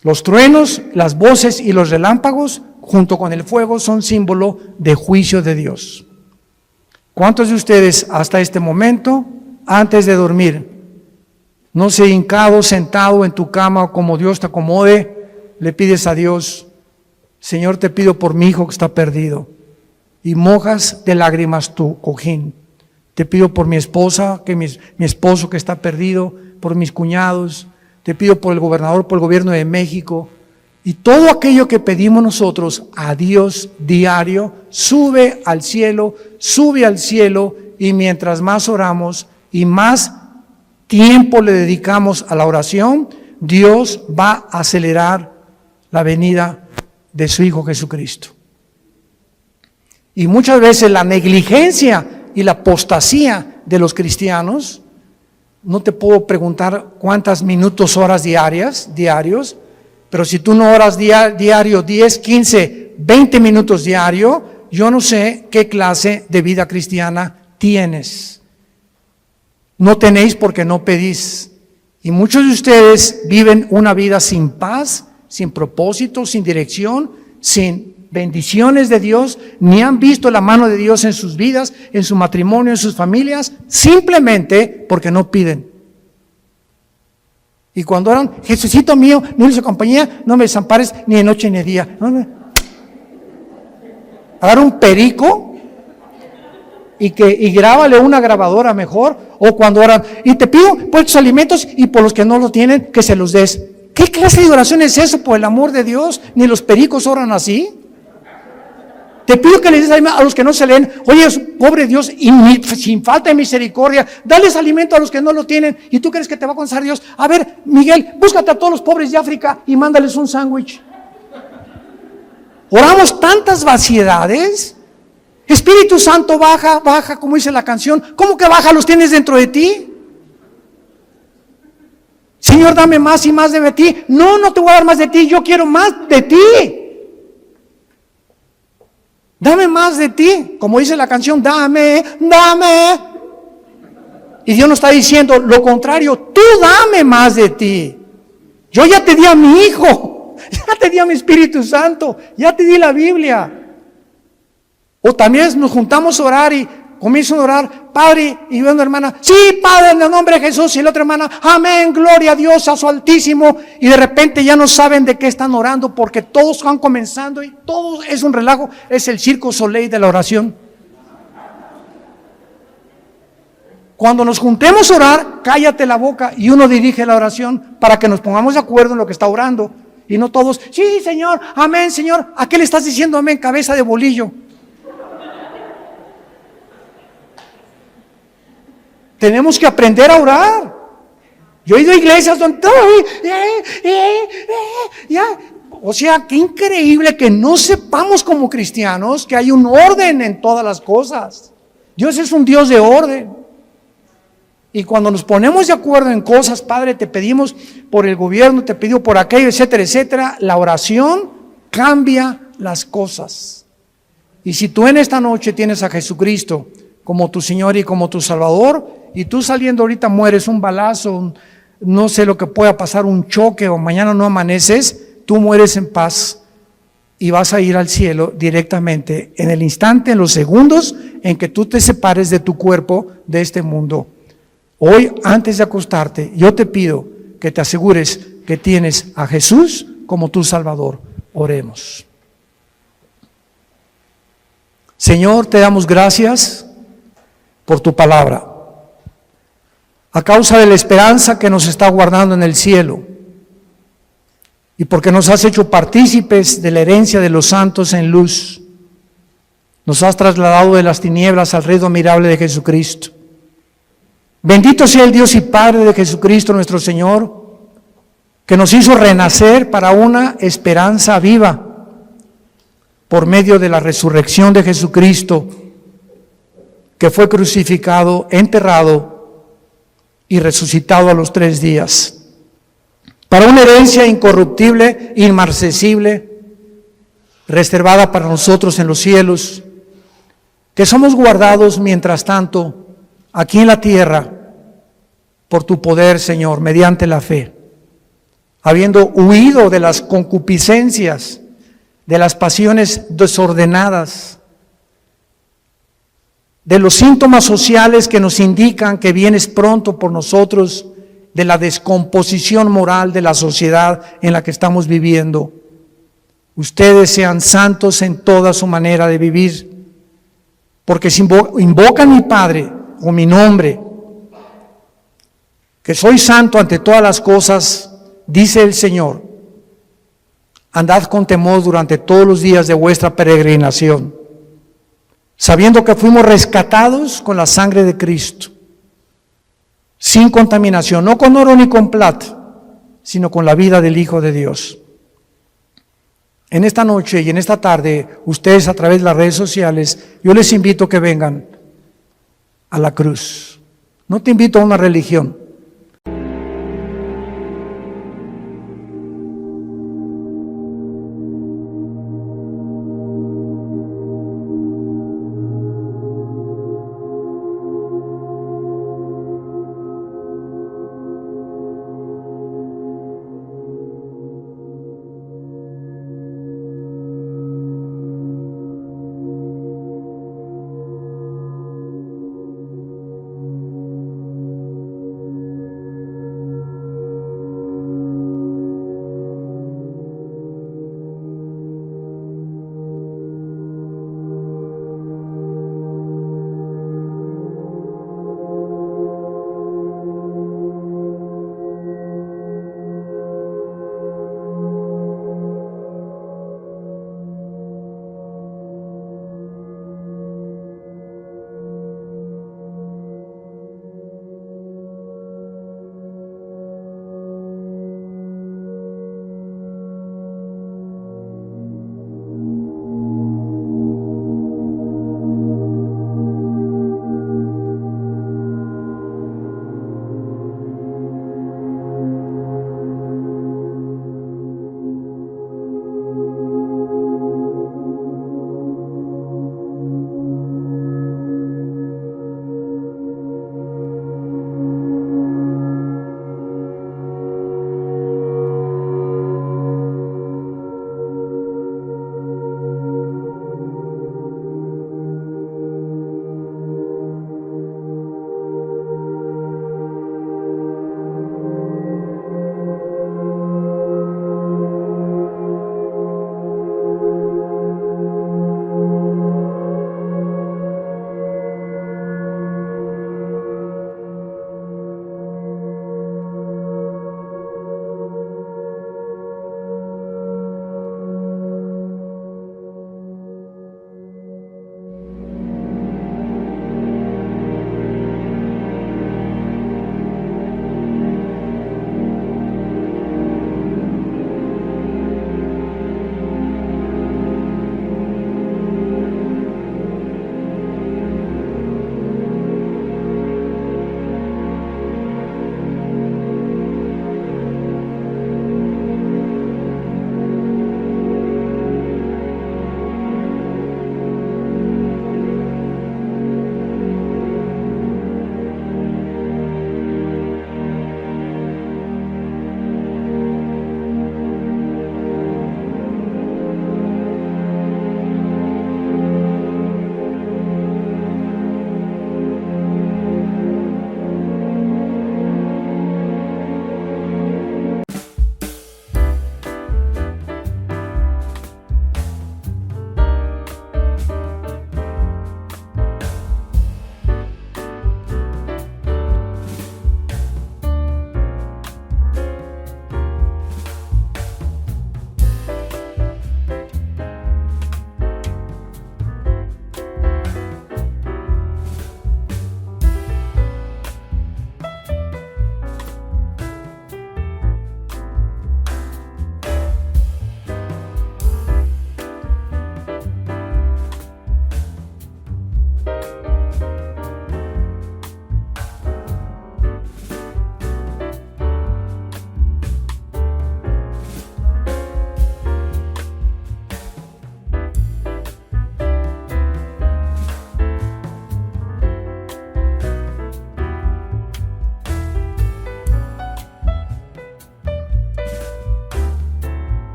Speaker 1: Los truenos, las voces y los relámpagos, junto con el fuego, son símbolo de juicio de Dios. ¿Cuántos de ustedes hasta este momento, antes de dormir, no se hincado, sentado en tu cama o como Dios te acomode, le pides a Dios: Señor, te pido por mi hijo que está perdido, y mojas de lágrimas tu cojín? Te pido por mi esposa, mi esposo que está perdido, por mis cuñados, te pido por el gobernador, por el gobierno de México. Y todo aquello que pedimos nosotros a Dios diario sube al cielo, y mientras más oramos y más tiempo le dedicamos a la oración, Dios va a acelerar la venida de su Hijo Jesucristo. Y muchas veces la negligencia y la apostasía de los cristianos no te puedo preguntar cuántas minutos, horas diarios, pero si tú no oras diario 10, 15, 20 minutos diario, yo no sé qué clase de vida cristiana tienes. No tenéis porque no pedís. Y muchos de ustedes viven una vida sin paz, sin propósito, sin dirección, sin bendiciones de Dios, ni han visto la mano de Dios en sus vidas, en su matrimonio, en sus familias, simplemente porque no piden. Y cuando oran, Jesucito mío, no eres compañía, no me desampares ni de noche ni de día. Agarra un perico y grábale una grabadora mejor, o cuando oran, y te pido por tus alimentos y por los que no lo tienen, que se los des. ¿Qué clase de oración es eso, por el amor de Dios? Ni los pericos oran así. Te pido que les des a los que no se leen. Oye, pobre Dios, y sin falta de misericordia, dales alimento a los que no lo tienen. ¿Y tú crees que te va a contestar Dios? A ver, Miguel, búscate a todos los pobres de África y mándales un sándwich. Oramos tantas vaciedades. Espíritu Santo, baja, como dice la canción. ¿Cómo que baja? ¿Los tienes dentro de ti? Señor, dame más y más de ti. No, no te voy a dar más de ti, yo quiero más de ti. Dame más de ti, como dice la canción, dame. Y Dios nos está diciendo lo contrario, tú dame más de ti. Yo ya te di a mi Hijo, ya te di a mi Espíritu Santo, ya te di la Biblia. O también nos juntamos a orar y comienzan a orar, Padre, y una hermana, sí, Padre, en el nombre de Jesús, y la otra hermana, amén, gloria a Dios, a su Altísimo, y de repente ya no saben de qué están orando, porque todos van comenzando y todo es un relajo, es el Circo Soleil de la oración. Cuando nos juntemos a orar, cállate la boca, y uno dirige la oración, para que nos pongamos de acuerdo en lo que está orando, y no todos, sí, Señor, amén, Señor, ¿a qué le estás diciendo amén, cabeza de bolillo? Tenemos que aprender a orar. Yo he ido a iglesias donde o sea, qué increíble que no sepamos como cristianos que hay un orden en todas las cosas. Dios es un Dios de orden. Y cuando nos ponemos de acuerdo en cosas, Padre, te pedimos por el gobierno, te pido por aquello, etcétera, etcétera, la oración cambia las cosas. Y si tú en esta noche tienes a Jesucristo como tu Señor y como tu Salvador, y tú saliendo ahorita mueres un balazo, no sé lo que pueda pasar, un choque, o mañana no amaneces, tú mueres en paz y vas a ir al cielo directamente en el instante, en los segundos en que tú te separes de tu cuerpo, de este mundo. Hoy, antes de acostarte, yo te pido que te asegures que tienes a Jesús como tu Salvador. Oremos. Señor, te damos gracias por tu palabra, a causa de la esperanza que nos está guardando en el cielo, y porque nos has hecho partícipes de la herencia de los santos en luz. Nos has trasladado de las tinieblas al reino admirable de Jesucristo. Bendito sea el Dios y Padre de Jesucristo nuestro Señor, que nos hizo renacer para una esperanza viva, por medio de la resurrección de Jesucristo, que fue crucificado, enterrado y resucitado a los 3 días, para una herencia incorruptible, inmarcesible, reservada para nosotros en los cielos, que somos guardados mientras tanto aquí en la tierra por tu poder, Señor, mediante la fe, habiendo huido de las concupiscencias, de las pasiones desordenadas, de los síntomas sociales que nos indican que vienes pronto por nosotros, de la descomposición moral de la sociedad en la que estamos viviendo. Ustedes sean santos en toda su manera de vivir, porque si invocan mi Padre o mi nombre, que soy santo ante todas las cosas, dice el Señor, andad con temor durante todos los días de vuestra peregrinación, sabiendo que fuimos rescatados con la sangre de Cristo, sin contaminación, no con oro ni con plata, sino con la vida del Hijo de Dios. En esta noche y en esta tarde, ustedes a través de las redes sociales, yo les invito a que vengan a la cruz. No te invito a una religión,